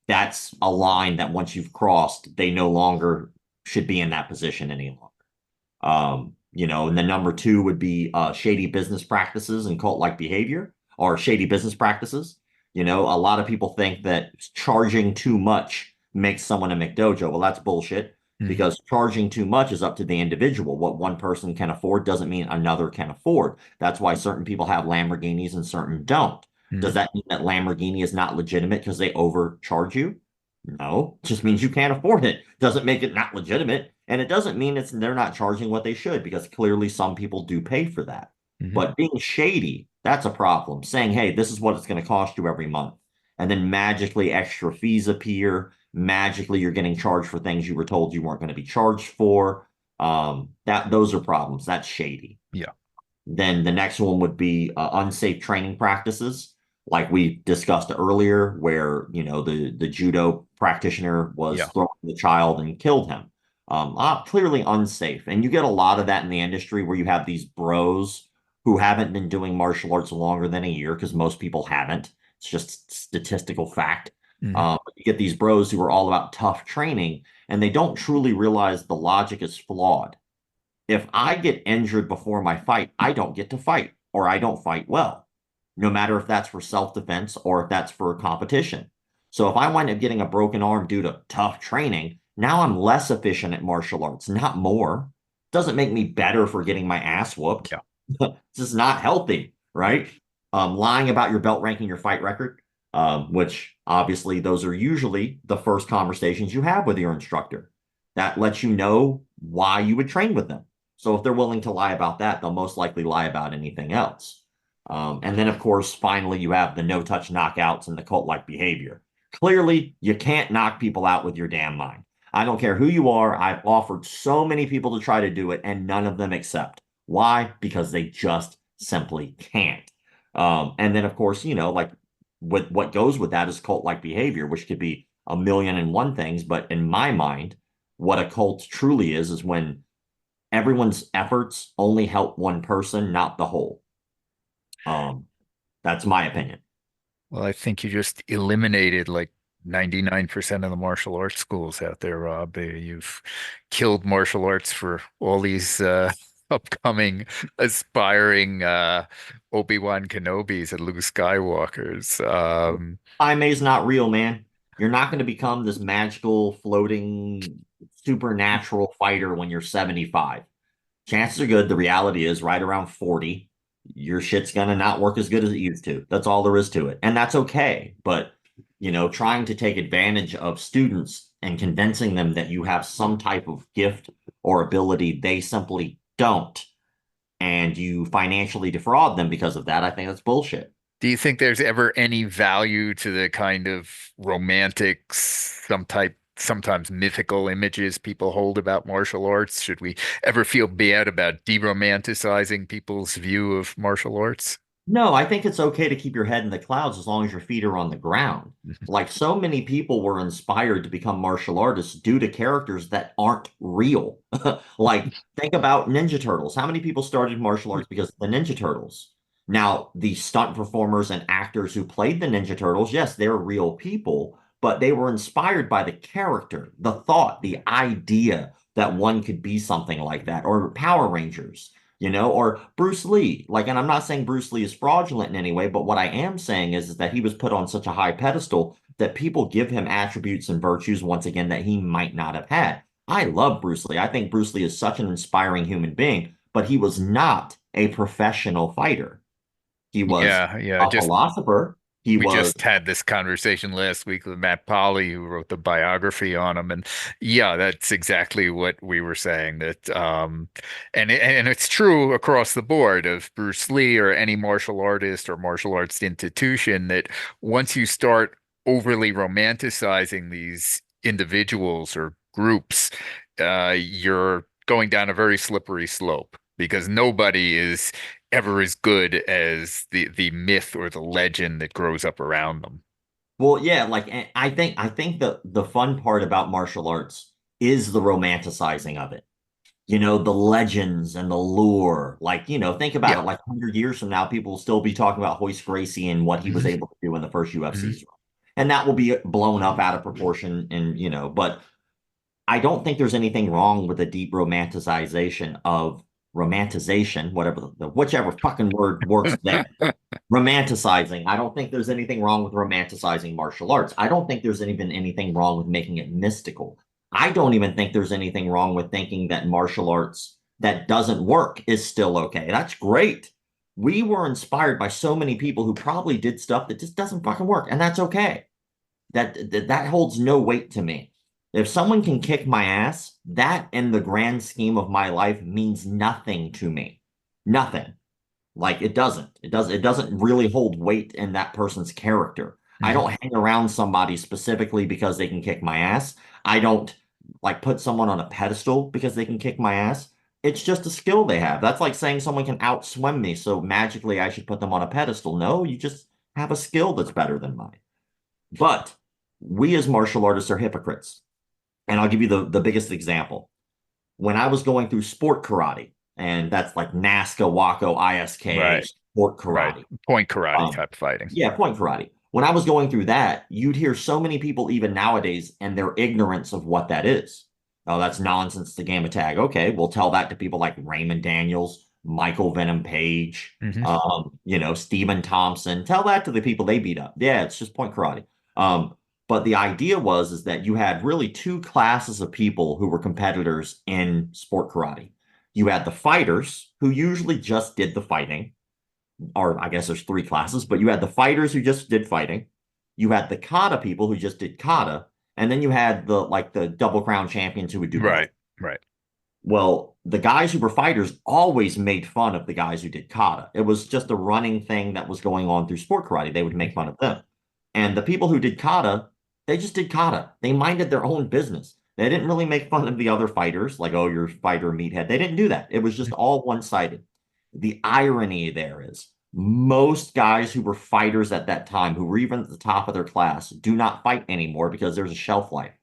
that's a line that once you've crossed, they no longer should be in that position any longer. And then number two would be shady business practices and cult-like behavior or shady business practices. A lot of people think that charging too much makes someone a McDojo. Well, that's bullshit Mhm. because charging too much is up to the individual. What one person can afford doesn't mean another can afford. That's why certain people have Lamborghinis and certain don't. Does Mhm. that mean that Lamborghini is not legitimate because they overcharge you? No, it just means you can't afford it. Doesn't make it not legitimate. And it doesn't mean they're not charging what they should because clearly some people do pay for that. Mhm. But being shady, that's a problem. Saying, hey, this is what it's going to cost you every month. And then magically extra fees appear. Magically, you're getting charged for things you were told you weren't going to be charged for. Those are problems. That's shady. Yeah. Then the next one would be unsafe training practices, like we discussed earlier, where the judo practitioner was Yeah. throwing the child and killed him. Clearly unsafe, and you get a lot of that in the industry where you have these bros who haven't been doing martial arts longer than a year because most people haven't. It's just statistical fact. Mhm. You get these bros who are all about tough training, and they don't truly realize the logic is flawed. If I get injured before my fight, I don't get to fight or I don't fight well, no matter if that's for self-defense or if that's for competition. So if I wind up getting a broken arm due to tough training, now I'm less efficient at martial arts, not more. Doesn't make me better for getting my ass whooped. Yeah. It's just not healthy, right? Lying about your belt ranking, your fight record, which obviously those are usually the first conversations you have with your instructor. That lets you know why you would train with them. So if they're willing to lie about that, they'll most likely lie about anything else. And then, of course, finally, you have the no touch knockouts and the cult like behavior. Clearly, you can't knock people out with your damn mind. I don't care who you are. I've offered so many people to try to do it, and none of them accept. Why? Because they just simply can't. And then, of course, like what goes with that is cult like behavior, which could be a million and one things. But in my mind, what a cult truly is when everyone's efforts only help one person, not the whole. Um, that's my opinion. Well, I think you just eliminated like 99% of the martial arts schools out there, Rob. You've killed martial arts for all these upcoming aspiring Obi-Wan Kenobis and Luke Skywalkers. IMA's not real, man. You're not going to become this magical, floating, supernatural fighter when you're 75. Chances are good. The reality is, right around 40, your shit's going to not work as good as it used to. That's all there is to it. And that's okay. But, trying to take advantage of students and convincing them that you have some type of gift or ability they simply don't, and you financially defraud them because of that, I think that's bullshit. Do you think there's ever any value to the kind of romantic, sometimes mythical images people hold about martial arts? Should we ever feel bad about de-romanticizing people's view of martial arts? No, I think it's okay to keep your head in the clouds as long as your feet are on the ground. Like so many people were inspired to become martial artists due to characters that aren't real. Like think about Ninja Turtles. How many people started martial arts because of the Ninja Turtles? Now, the stunt performers and actors who played the Ninja Turtles, yes, they're real people, but they were inspired by the character, the thought, the idea that one could be something like that, or Power Rangers, or Bruce Lee. Like, and I'm not saying Bruce Lee is fraudulent in any way, but what I am saying is that he was put on such a high pedestal that people give him attributes and virtues, once again, that he might not have had. I love Bruce Lee. I think Bruce Lee is such an inspiring human being, but he was not a professional fighter. He was Yeah, yeah. a Just philosopher. He We was just had this conversation last week with Matt Polly, who wrote the biography on him, and yeah, that's exactly what we were saying. And it's true across the board of Bruce Lee or any martial artist or martial arts institution that once you start overly romanticizing these individuals or groups, you're going down a very slippery slope because nobody is ever as good as the myth or the legend that grows up around them. well, yeah, like I think the fun part about martial arts is the romanticizing of it. The legends and the lore. Like, think about Yeah. it. Like 100 years from now, people will still be talking about Hoist Gracie and what he was Hmm. able to do in the first Hmm. UFC's run. And that will be blown up out of proportion. And, but I don't think there's anything wrong with a deep romanticization, whatever whichever fucking word works there. Romanticizing. I don't think there's anything wrong with romanticizing martial arts. I don't think there's even anything wrong with making it mystical. I don't even think there's anything wrong with thinking that martial arts that doesn't work is still okay. That's great. We were inspired by so many people who probably did stuff that just doesn't fucking work, and that's okay. That holds no weight to me. If someone can kick my ass, that in the grand scheme of my life means nothing to me. Nothing. Like it doesn't. It doesn't really hold weight in that person's character. I Hmm. don't hang around somebody specifically because they can kick my ass. I don't like put someone on a pedestal because they can kick my ass. It's just a skill they have. That's like saying someone can outswim me, so magically I should put them on a pedestal. No, you just have a skill that's better than mine. But we as martial artists are hypocrites. And I'll give you the biggest example. When I was going through sport karate, and that's like NASCA, WACO, ISKA, Right, sport right. karate. Point karate Um, type fighting. yeah, point karate. When I was going through that, you'd hear so many people, even nowadays, and their ignorance of what that is. Oh, that's nonsense, the game of tag. Okay, we'll tell that to people like Raymond Daniels, Michael Venom Page, Hmm. Stephen Thompson. Tell that to the people they beat up. Yeah, it's just point karate. Um, but the idea is that you had really two classes of people who were competitors in sport karate. You had the fighters who usually just did the fighting, or I guess there's three classes, but you had the fighters who just did fighting. You had the kata people who just did kata, and then you had the double crown champions who would do both. Right, right. Well, the guys who were fighters always made fun of the guys who did kata. It was just a running thing that was going on through sport karate. They would make fun of them. And the people who did kata, they just did kata. They minded their own business. They didn't really make fun of the other fighters, like, oh, you're a fighter meathead. They didn't do that. It was just all one-sided. The irony there is most guys who were fighters at that time, who were even at the top of their class, do not fight anymore because there's a shelf life,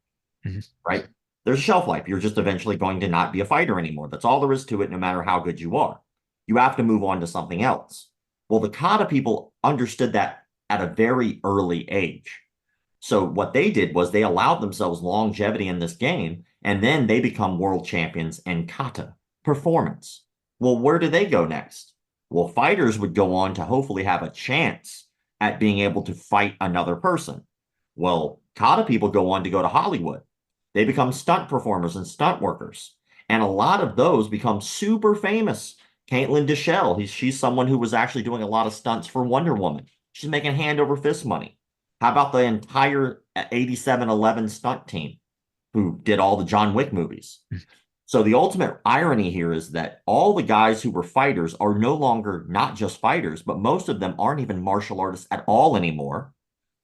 Mhm. right? There's a shelf life. You're just eventually going to not be a fighter anymore. That's all there is to it, no matter how good you are. You have to move on to something else. Well, the kata people understood that at a very early age. So what they did was they allowed themselves longevity in this game, and then they become world champions in kata performance. Well, where do they go next? Well, fighters would go on to hopefully have a chance at being able to fight another person. Well, kata people go on to go to Hollywood. They become stunt performers and stunt workers. And a lot of those become super famous. Caitlin Deschelle, she's someone who was actually doing a lot of stunts for Wonder Woman. She's making hand over fist money. How about the entire 8711 stunt team who did all the John Wick movies? So the ultimate irony here is that all the guys who were fighters are no longer not just fighters, but most of them aren't even martial artists at all anymore.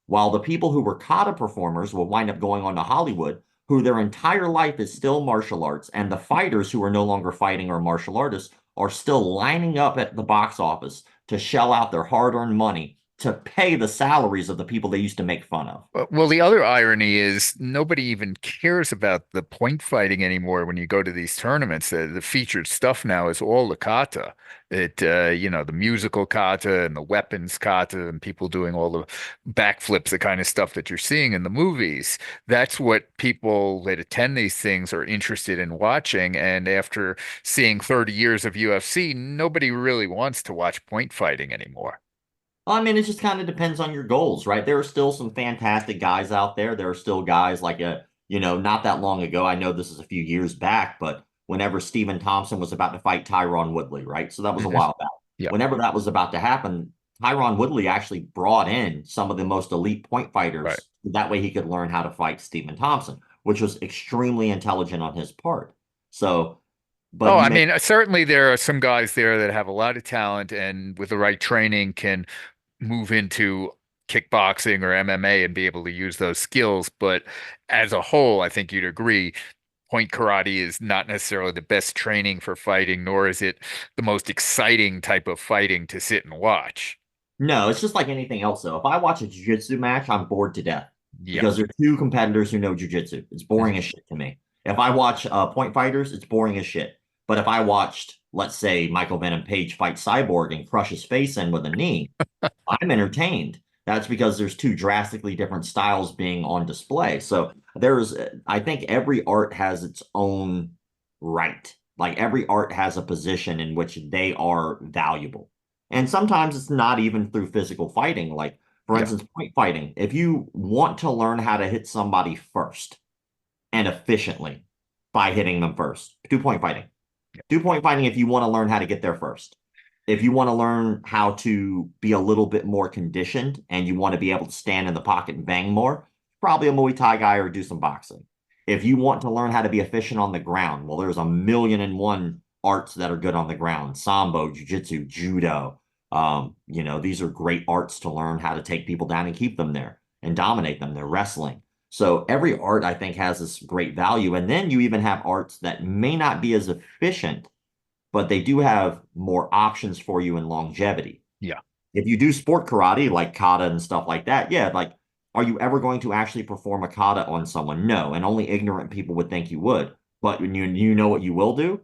While the people who were kata performers will wind up going on to Hollywood, who their entire life is still martial arts, and the fighters who are no longer fighting or martial artists are still lining up at the box office to shell out their hard-earned money to pay the salaries of the people they used to make fun of. Well, the other irony is nobody even cares about the point fighting anymore when you go to these tournaments. The featured stuff now is all the kata. The musical kata and the weapons kata and people doing all the backflips, the kind of stuff that you're seeing in the movies. That's what people that attend these things are interested in watching. And after seeing 30 years of UFC, nobody really wants to watch point fighting anymore. I mean, it just kind of depends on your goals, right? There are still some fantastic guys out there. There are still guys like not that long ago. I know this is a few years back, but whenever Stephen Thompson was about to fight Tyron Woodley, right? So that was a Hmm. while back. Yeah, Whenever that was about to happen, Tyron Woodley actually brought in some of the most elite point right. fighters. That way he could learn how to fight Stephen Thompson, which was extremely intelligent on his part. So, Oh, but you I make mean, certainly there are some guys there that have a lot of talent and with the right training can move into kickboxing or MMA and be able to use those skills. But as a whole, I think you'd agree, point karate is not necessarily the best training for fighting, nor is it the most exciting type of fighting to sit and watch. No, it's just like anything else, though. If I watch a jiu-jitsu match, I'm bored to death Yeah. because there are two competitors who know jiu-jitsu. It's boring as shit to me. If I watch point fighters, it's boring as shit. But if I watched, let's say, Michael Venom Page fight Cyborg and crush his face in with a knee, I'm entertained. That's because there's two drastically different styles being on display. So I think every art has its own right. Like every art has a position in which they are valuable. And sometimes it's not even through physical fighting. Like, for Yeah. instance, point fighting. If you want to learn how to hit somebody first and efficiently by hitting them first, do point fighting. Do point fighting if you want to learn how to get there first. If you want to learn how to be a little bit more conditioned and you want to be able to stand in the pocket and bang more, probably a Muay Thai guy or do some boxing. If you want to learn how to be efficient on the ground, well, there's a million and one arts that are good on the ground. Sambo, jiu-jitsu, judo. These are great arts to learn how to take people down and keep them there and dominate them. They're wrestling. So every art, I think, has this great value. And then you even have arts that may not be as efficient, but they do have more options for you in longevity. Yeah. If you do sport karate, like kata and stuff like that, yeah, like, are you ever going to actually perform a kata on someone? No, and only ignorant people would think you would. But when you know what you will do,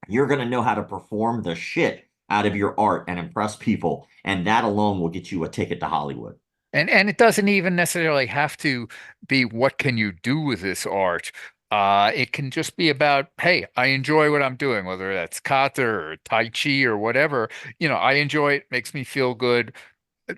you're going to know how to perform the shit out of your art and impress people, and that alone will get you a ticket to Hollywood. And it doesn't even necessarily have to be what can you do with this art. It can just be about, hey, I enjoy what I'm doing, whether that's kata or tai chi or whatever. I enjoy it, makes me feel good.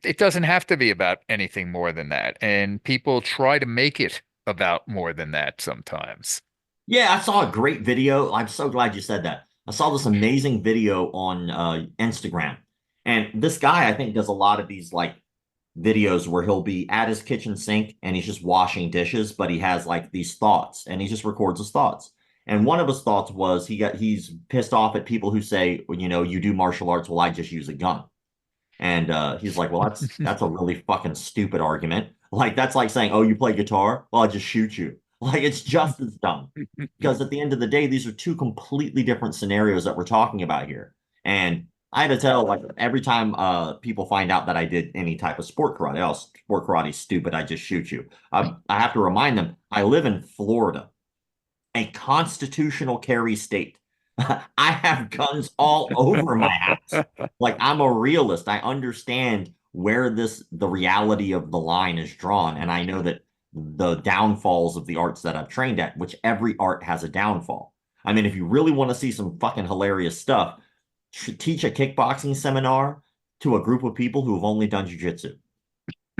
It doesn't have to be about anything more than that. And people try to make it about more than that sometimes. Yeah, I saw a great video. I'm so glad you said that. I saw this amazing video on Instagram. And this guy, I think, does a lot of these like videos where he'll be at his kitchen sink and he's just washing dishes, but he has like these thoughts and he just records his thoughts. And one of his thoughts was he's pissed off at people who say, well, you do martial arts, well, I just use a gun. And he's like, well, that's a really fucking stupid argument. Like that's like saying, oh, you play guitar? Well, I'll just shoot you. Like it's just as dumb. Because at the end of the day, these are two completely different scenarios that we're talking about here. And I had to tell, like, every time people find out that I did any type of sport karate, oh, sport karate's stupid, I just shoot you. I have to remind them, I live in Florida, a constitutional carry state. I have guns all over my house. Like I'm a realist. I understand where the reality of the line is drawn. And I know that the downfalls of the arts that I've trained at, which every art has a downfall. I mean, if you really want to see some fucking hilarious stuff, teach a kickboxing seminar to a group of people who have only done jiu-jitsu.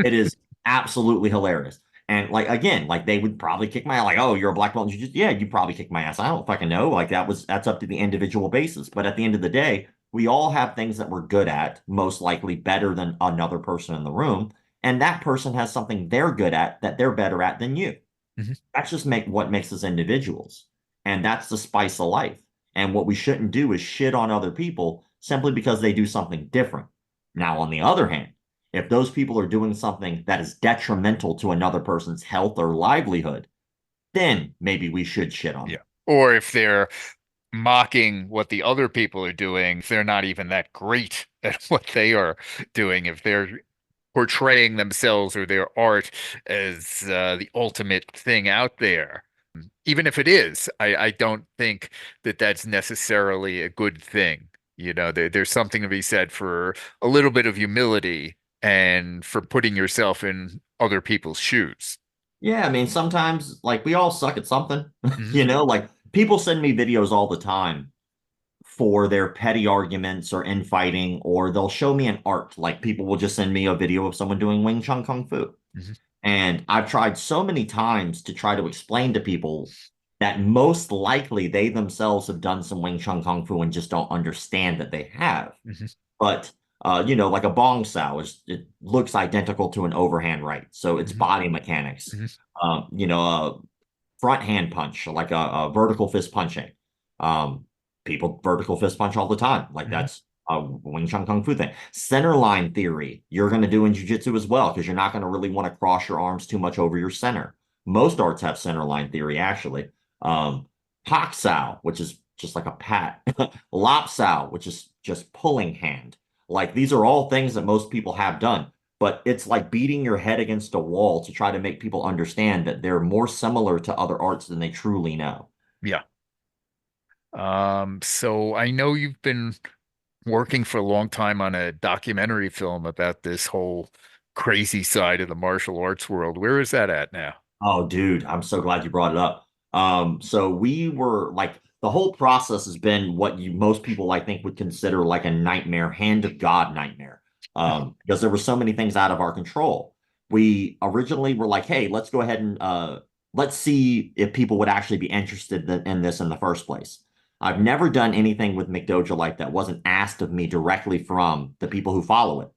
It is absolutely hilarious. And like again, like they would probably kick my ass, like, oh, you're a black belt in jiu-jitsu. Yeah, you probably kick my ass. I don't fucking know. Like that's up to the individual basis. But at the end of the day, we all have things that we're good at, most likely better than another person in the room. And that person has something they're good at that they're better at than you. Mhm. That's just what makes us individuals. And that's the spice of life. And what we shouldn't do is shit on other people simply because they do something different. Now, on the other hand, if those people are doing something that is detrimental to another person's health or livelihood, then maybe we should shit on Yeah. them. Or if they're mocking what the other people are doing, if they're not even that great at what they are doing, if they're portraying themselves or their art as the ultimate thing out there. Even if it is, I don't think that that's necessarily a good thing. There's something to be said for a little bit of humility and for putting yourself in other people's shoes. Yeah, I mean, sometimes like we all suck at something, Hmm. like people send me videos all the time for their petty arguments or infighting, or they'll show me an art. Like people will just send me a video of someone doing Wing Chun Kung Fu. Hmm. And I've tried so many times to try to explain to people that most likely they themselves have done some Wing Chun Kung Fu and just don't understand that they have. Hmm. But like a bong sao it looks identical to an overhand right, so it's Hmm. body mechanics. Hmm. A front hand punch, like a vertical fist punching. Um, People vertical fist punch all the time. Like Hmm. that's a Wing Chun Kung Fu thing. Center line theory, you're going to do in Jiu-Jitsu as well, because you're not going to really want to cross your arms too much over your center. Most arts have center line theory, actually. Um, Pak sao, which is just like a pat. Lop sao, which is just pulling hand. Like these are all things that most people have done, but it's like beating your head against a wall to try to make people understand that they're more similar to other arts than they truly know. Yeah. So I know you've been working for a long time on a documentary film about this whole crazy side of the martial arts world. Where is that at now? Oh, dude, I'm so glad you brought it up. So we were like the whole process has been what you most people I think would consider like a nightmare, hand of God nightmare. Because there were so many things out of our control. We originally were like, hey, let's go ahead and let's see if people would actually be interested in this in the first place. I've never done anything with McDojoLife that wasn't asked of me directly from the people who follow it.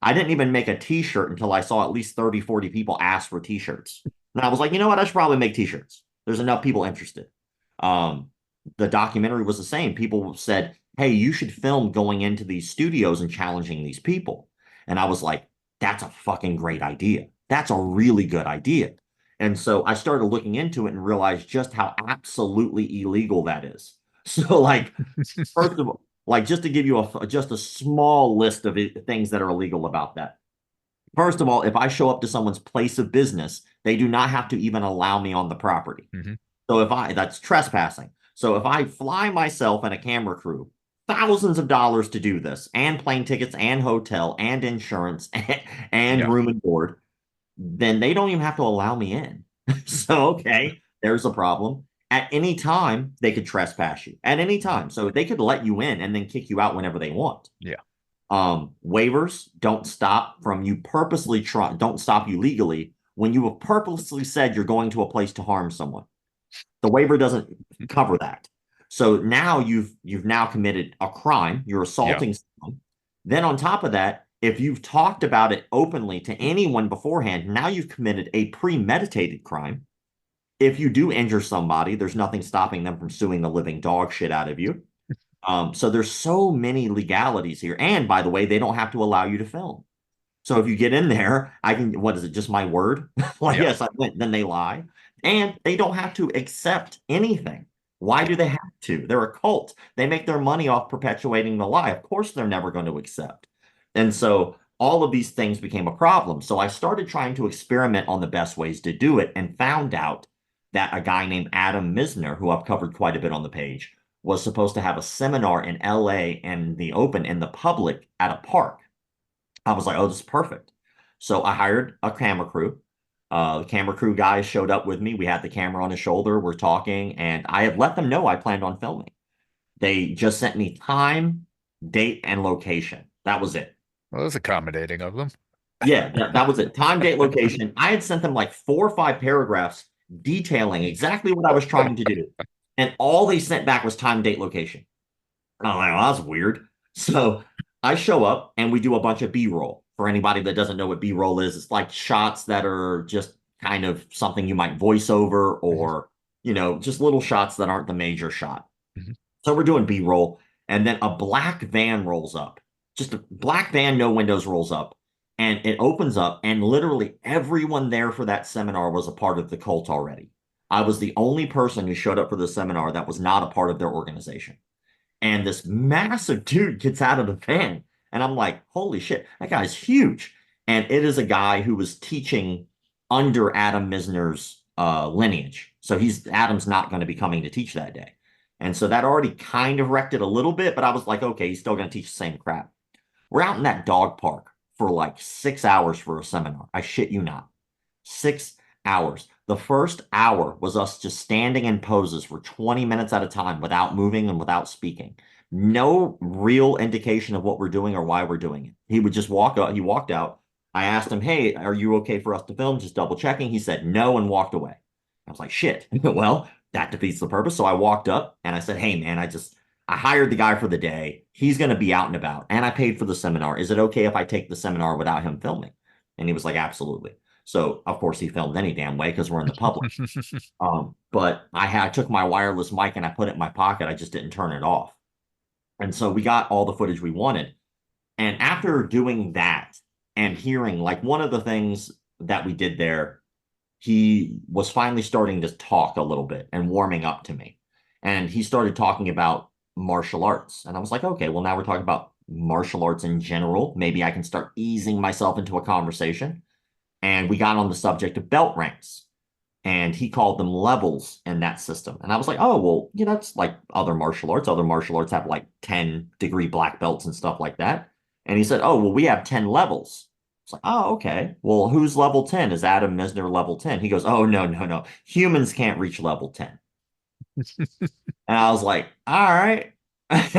I didn't even make a t-shirt until I saw at least 30, 40 people ask for t-shirts. And I was like, you know what? I should probably make t-shirts. There's enough people interested. Um, the documentary was the same. People said, hey, you should film going into these studios and challenging these people. And I was like, that's a fucking great idea. That's a really good idea. And so I started looking into it and realized just how absolutely illegal that is. So, like, first of all, like just to give you just a small list of things that are illegal about that. First of all, if I show up to someone's place of business, they do not have to even allow me on the property. Hmm. So that's trespassing. So if I fly myself and a camera crew thousands of dollars to do this, and plane tickets and hotel and insurance and Yeah. room and board, then they don't even have to allow me in. So, okay, there's a problem. At any time, they could trespass you at any Mhm. time. So they could let you in and then kick you out whenever they want. Yeah. Waivers don't stop from you purposely try don't stop you legally when you have purposely said you're going to a place to harm someone. The waiver doesn't cover that. So now you've now committed a crime. You're Yeah. assaulting someone. Then on top of that, if you've talked about it openly to anyone beforehand, now you've committed a premeditated crime. if you do injure somebody, there's nothing stopping them from suing the living dog shit out of you. So there's so many legalities here. And by the way, they don't have to allow you to film. So if you get in there, I can, what is it, just my word? Like, Yeah. yes, I went, then they lie. And they don't have to accept anything. Why Yeah. do they have to? They're a cult. They make their money off perpetuating the lie. Of course, they're never going to accept. And so all of these things became a problem. So I started trying to experiment on the best ways to do it and found out that a guy named Adam Misner, who I've covered quite a bit on the page, was supposed to have a seminar in LA and the open in the public at a park. I was like, oh, this is perfect. So I hired a camera crew. The camera crew guy showed up with me. We had the camera on his shoulder. We're talking, and I had let them know I planned on filming. They just sent me time, date, and location. That was it. Well, that's accommodating of them. Yeah, that was it. Time, date, location. I had sent them like 4 or 5 paragraphs detailing exactly what I was trying to do. And all they sent back was time, date, location. And I'm like, well, that's weird. So I show up and we do a bunch of B-roll. For anybody that doesn't know what B-roll is, it's like shots that are just kind of something you might voice over Mhm. or, just little shots that aren't the major shot. Mhm. So we're doing B-roll, and then a black van rolls up. Just a black van, no windows rolls up, and it opens up, and literally everyone there for that seminar was a part of the cult already. I was the only person who showed up for the seminar that was not a part of their organization. And this massive dude gets out of the van, and I'm like, holy shit, that guy's huge. And it is a guy who was teaching under Adam Misner's lineage. So Adam's not going to be coming to teach that day. And so that already kind of wrecked it a little bit, but I was like, okay, he's still going to teach the same crap. We're out in that dog park for like 6 hours for a seminar. I shit you not. 6 hours. The first hour was us just standing in poses for 20 minutes at a time without moving and without speaking. No real indication of what we're doing or why we're doing it. He would just walk out. He walked out. I asked him, hey, are you okay for us to film? Just double checking. He said no and walked away. I was like, shit. Well, that defeats the purpose. So I walked up and I said, hey, man, I hired the guy for the day. He's going to be out and about. And I paid for the seminar. Is it okay if I take the seminar without him filming? And he was like, absolutely. So of course he filmed any damn way because we're in the public. But I took my wireless mic and I put it in my pocket. I just didn't turn it off. And so we got all the footage we wanted. And after doing that and hearing like one of the things that we did there, he was finally starting to talk a little bit and warming up to me. And he started talking about martial arts. And I was like, okay, well, now we're talking about martial arts in general. Maybe I can start easing myself into a conversation. And we got on the subject of belt ranks. And he called them levels in that system. And I was like, oh, well, that's like other martial arts. Other martial arts have like 10-degree black belts and stuff like that. And he said, oh, well, we have 10 levels. It's like, oh, okay. Well, who's level 10? Is Adam Misner level 10? He goes, oh, no, no, no. Humans can't reach level 10. And I was like, all right, that's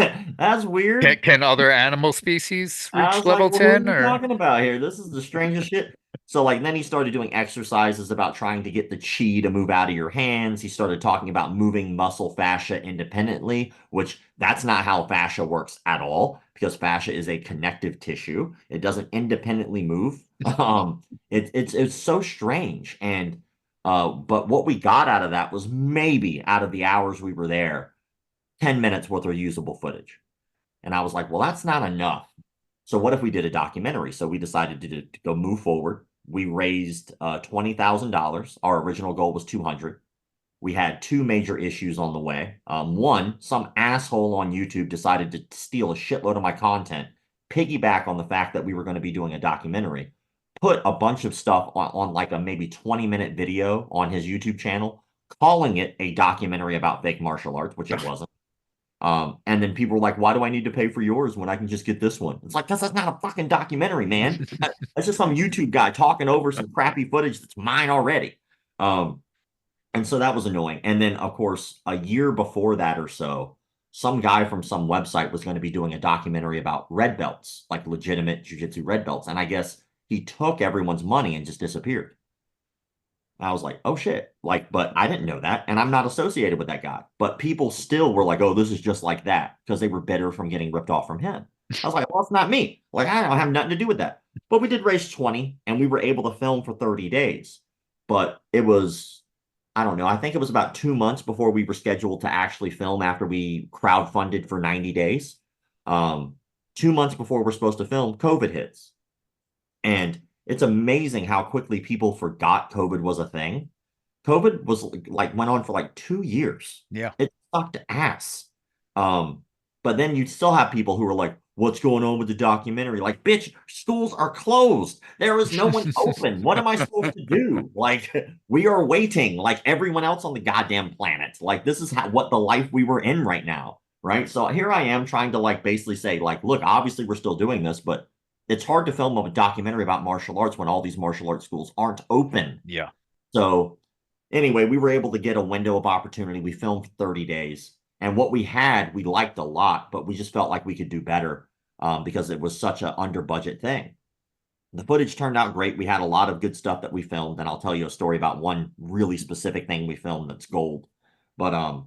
Can, weird. can other animal species I reach was like, level well, who are 10 you or? talking about here? This is the strangest shit. So, like, then he started doing exercises about trying to get the chi to move out of your hands. He started talking about moving muscle fascia independently, which that's not how fascia works at all, because fascia is a connective tissue. It doesn't independently move. It's so strange. And but what we got out of that was maybe out of the hours we were there, 10 minutes worth of usable footage. And I was like, well, that's not enough. So what if we did a documentary? So we decided to go move forward. We raised $20,000. Our original goal was 200. We had two major issues on the way. One, some asshole on YouTube decided to steal a shitload of my content, piggyback on the fact that we were going to be doing a documentary, put a bunch of stuff on like a maybe 20-minute video on his YouTube channel, calling it a documentary about fake martial arts, which it wasn't. And then people were like, why do I need to pay for yours when I can just get this one? It's like, that's not a fucking documentary, man. That's just some YouTube guy talking over some crappy footage that's mine already. Um, and so that was annoying. And then, of course, a year before that or so, some guy from some website was going to be doing a documentary about red belts, like legitimate jiu-jitsu red belts. And I guess he took everyone's money and just disappeared. I was like, oh shit. Like, but I didn't know that. And I'm not associated with that guy. But people still were like, oh, this is just like that because they were bitter from getting ripped off from him. I was like, well, it's not me. Like, I don't have nothing to do with that. But we did raise 20 and we were able to film for 30 days. But it was I don't know. I think it was about 2 months before we were scheduled to actually film after we crowdfunded for 90 days. Um, 2 months before we're supposed to film, COVID hits. And it's amazing how quickly people forgot COVID was a thing. COVID was like went on for like 2 years. Yeah. It sucked ass. Um, but then you still have people who are like, what's going on with the documentary? Like, bitch, schools are closed. There is no one open. What am I supposed to do? Like, we are waiting like everyone else on the goddamn planet. Like, this is what the life we were in right now. Right. So here I am trying to like basically say, like, look, obviously we're still doing this, but it's hard to film a documentary about martial arts when all these martial arts schools aren't open. Yeah. So anyway, we were able to get a window of opportunity. We filmed for 30 days. And what we had, we liked a lot, but we just felt like we could do better because it was such an under budget thing. The footage turned out great. We had a lot of good stuff that we filmed, and I'll tell you a story about one really specific thing we filmed that's gold. But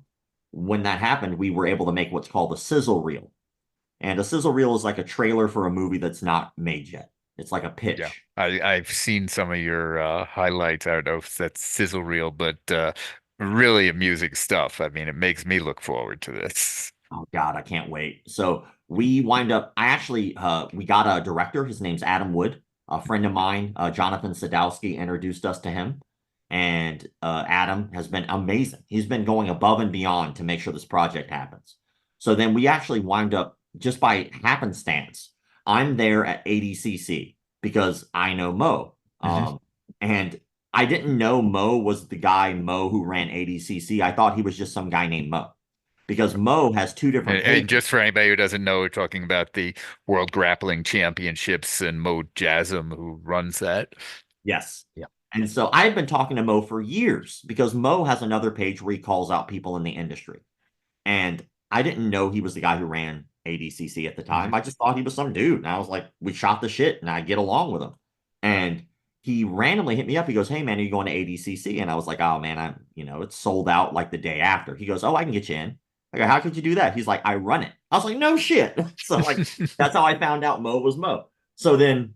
when that happened, we were able to make what's called a sizzle reel. And a sizzle reel is like a trailer for a movie that's not made yet. It's like a Yeah. pitch. I've seen some of your highlights. I don't know if that's sizzle reel, but really amusing stuff. I mean, it makes me look forward to this. Oh God, I can't wait. So we wind up, I actually we got a director. His name's Adam Wood. A friend of mine, Jonathan Sadowski, introduced us to him. And Adam has been amazing. He's been going above and beyond to make sure this project happens. So then we actually wind up just by happenstance. I'm there at ADCC because I know Mo. Mhm. And I didn't know Mo was the guy Mo who ran ADCC. I thought he was just some guy named Mo because Mo has two different And pages. just for anybody who doesn't know, we're talking about the World Grappling Championships and Mo Jasm, who runs that. Yes. Yeah. And so I had been talking to Mo for years because Mo has another page where he calls out people in the industry. And I didn't know he was the guy who ran ADCC at the time. Mhm. I just thought he was some dude. And I was like, we shot the shit and I get along with him. And he randomly hit me up. He goes, hey man, are you going to ADCC? And I was like, oh man, it's sold out like the day after. He goes, oh, I can get you in. I go, how could you do that? He's like, I run it. I was like, no shit. So like, that's how I found out Mo was Mo. So then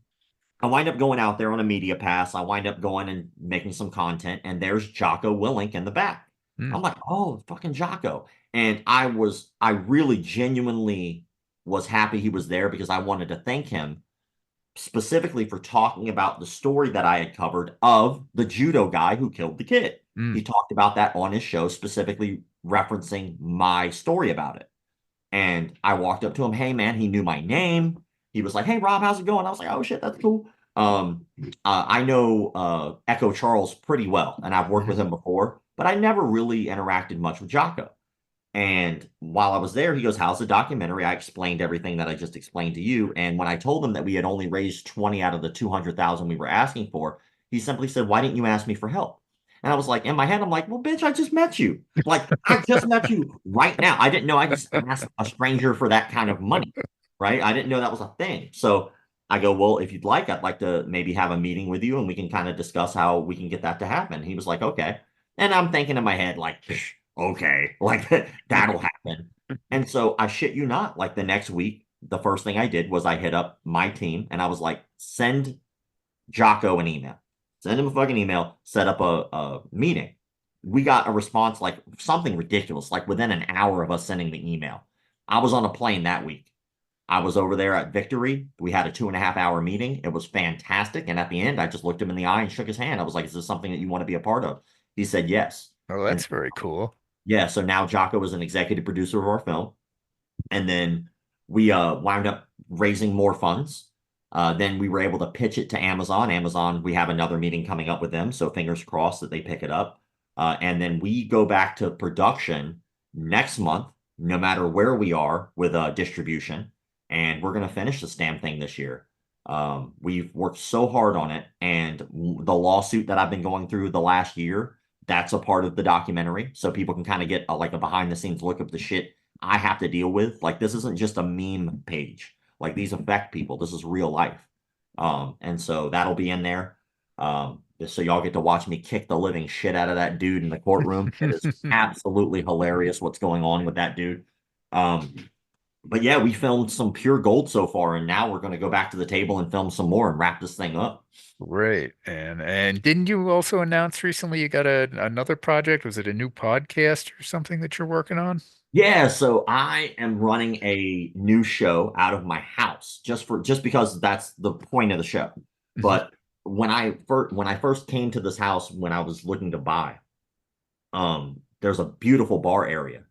I wind up going out there on a media pass. I wind up going and making some content, and there's Jocko Willink in the back. Mm. I'm like, oh, fucking Jocko. And I really genuinely was happy he was there because I wanted to thank him specifically for talking about the story that I had covered of the judo guy who killed the kid. Mm. He talked about that on his show, specifically referencing my story about it. And I walked up to him, hey man, he knew my name. He was like, hey Rob, how's it going? I was like, oh shit, that's cool. I know Echo Charles pretty well, and I've worked with Mhm. him before, but I never really interacted much with Jocko. And while I was there, he goes, how's the documentary? I explained everything that I just explained to you. And when I told him that we had only raised 20 out of the 200,000 we were asking for, he simply said, why didn't you ask me for help? And I was like, in my head, I'm like, well, bitch, I just met you. Like, I just met you right now. I didn't know I just asked a stranger for that kind of money, right? I didn't know that was a thing. So I go, well, if you'd like, I'd like to maybe have a meeting with you and we can kind of discuss how we can get that to happen. He was like, okay. And I'm thinking in my head, like, okay, like that'll happen. And so I shit you not, like the next week, the first thing I did was I hit up my team and I was like, send Jocko an email. Send him a fucking email, set up a meeting. We got a response like something ridiculous, like within an hour of us sending the email. I was on a plane that week. I was over there at Victory. We had a 2.5 hour meeting. It was fantastic. And at the end, I just looked him in the eye and shook his hand. I was like, is this something that you want to be a part of? He said yes. Oh, And that's very cool. yeah, so now Jocko is an executive producer of our film. And then we wound up raising more funds. Then we were able to pitch it to Amazon. Amazon, we have another meeting coming up with them, so fingers crossed that they pick it up. And then we go back to production next month, no matter where we are with distribution, and we're going to finish this damn thing this year. We've worked so hard on it, and the lawsuit that I've been going through the last year, that's a part of the documentary, so people can kind of get like a behind the scenes look of the shit I have to deal with. Like this isn't just a meme page. Like these affect people. This is real life. And so that'll be in there. So y'all get to watch me kick the living shit out of that dude in the courtroom. It is absolutely hilarious what's going on with that dude. Um, But yeah, we filmed some pure gold so far, and now we're going to go back to the table and film some more and wrap this thing up. Great. And didn't you also announce recently you got another project? Was it a new podcast or something that you're working on? Yeah, so I am running a new show out of my house just because that's the point of the show. Hmm. But when I first came to this house when I was looking to buy, there's a beautiful bar area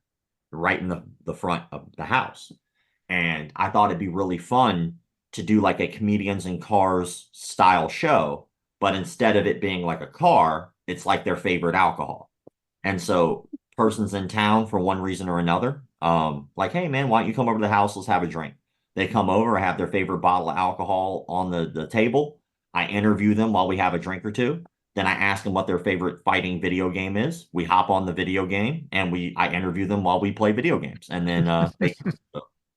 right in the front of the house. And I thought it'd be really fun to do like a comedians in cars style show, but instead of it being like a car, it's like their favorite alcohol. And so persons in town for one reason or another, like, hey man, why don't you come over to the house? Let's have a drink. They come over, I have their favorite bottle of alcohol on the table. I interview them while we have a drink or two. Then I ask them what their favorite fighting video game is. We hop on the video game and I interview them while we play video games. And then so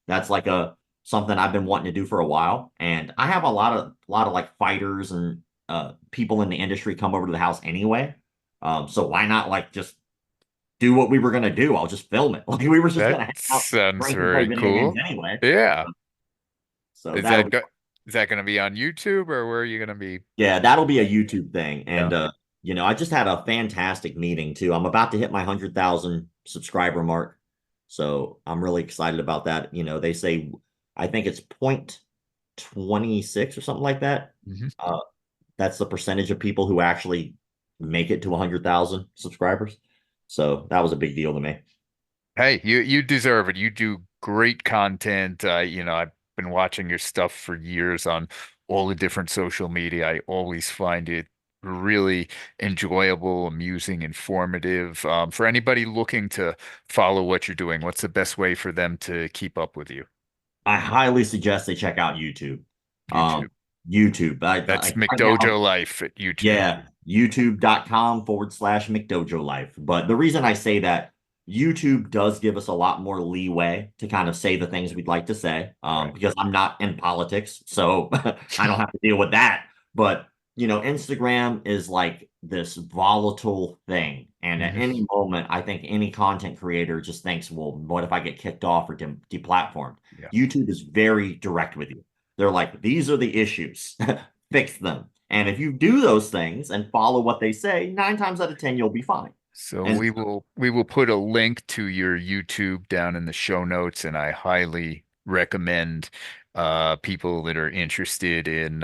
that's like a something I've been wanting to do for a while. And I have a lot of like fighters and people in the industry come over to the house anyway. So why not like just do what we were gonna do? I'll just film it. Like we were just That gonna hang out, sounds drink, and play very video games cool. anyway. Yeah. So Is that'll that be go is that going to be on YouTube or where are you going to be? yeah, that'll be a YouTube thing. Yeah. And I just had a fantastic meeting too. I'm about to hit my 100,000 subscriber mark. So I'm really excited about that. They say I think it's point 26 or something like that. Mhm. Uh, that's the percentage of people who actually make it to 100,000 subscribers. So that was a big deal to me. Hey, you deserve it. You do great content. I've been watching your stuff for years on all the different social media. I always find it really enjoyable, amusing, informative. For anybody looking to follow what you're doing, what's the best way for them to keep up with you? I highly suggest they check out YouTube. Um, YouTube. YouTube. That's Right now, McDojoLife at YouTube. yeah, youtube.com/McDojoLife. But the reason I say that, YouTube does give us a lot more leeway to kind of say the things we'd like to say, Right. because I'm not in politics, so I don't have to deal with that. But, Instagram is like this volatile thing. And at Hmm. any moment, I think any content creator just thinks, well, what if I get kicked off or deplatformed? Yeah. YouTube is very direct with you. They're like, these are the issues, fix them. And if you do those things and follow what they say, 9 times out of 10, you'll be fine. So And we will put a link to your YouTube down in the show notes, and I highly recommend people that are interested in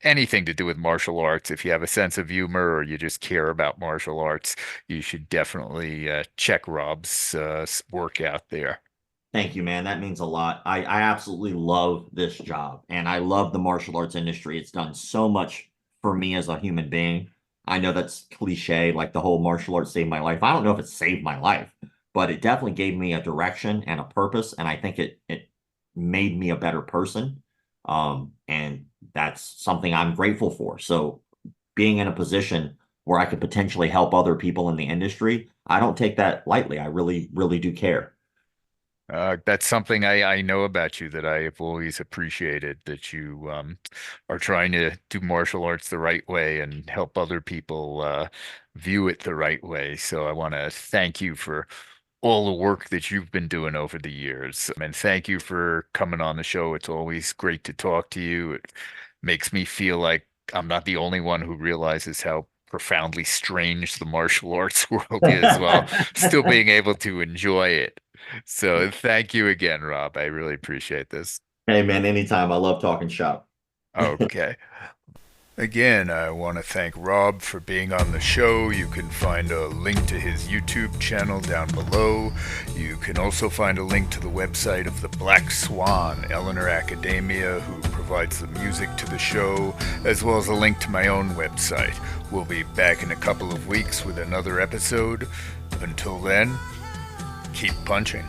anything to do with martial arts. If you have a sense of humor or you just care about martial arts, you should definitely check Rob's work out there. thank you, man. That means a lot. I absolutely love this job and I love the martial arts industry. It's done so much for me as a human being. I know that's cliche, like the whole martial arts saved my life. I don't know if it saved my life, but it definitely gave me a direction and a purpose. And I think it made me a better person. And that's something I'm grateful for. So being in a position where I could potentially help other people in the industry, I don't take that lightly. I really, really do care. That's something I know about you that I have always appreciated, that you are trying to do martial arts the right way and help other people view it the right way. So I want to thank you for all the work that you've been doing over the years. And thank you for coming on the show. It's always great to talk to you. It makes me feel like I'm not the only one who realizes how profoundly strange the martial arts world is while still being able to enjoy it. So thank you again, Rob. I really appreciate this. Hey man, anytime. I love talking shop. Okay. Again, I want to thank Rob for being on the show. You can find a link to his YouTube channel down below. You can also find a link to the website of the Black Swan, Eleanor Academia, who provides the music to the show, as well as a link to my own website. We'll be back in a couple of weeks with another episode. Until then, keep punching.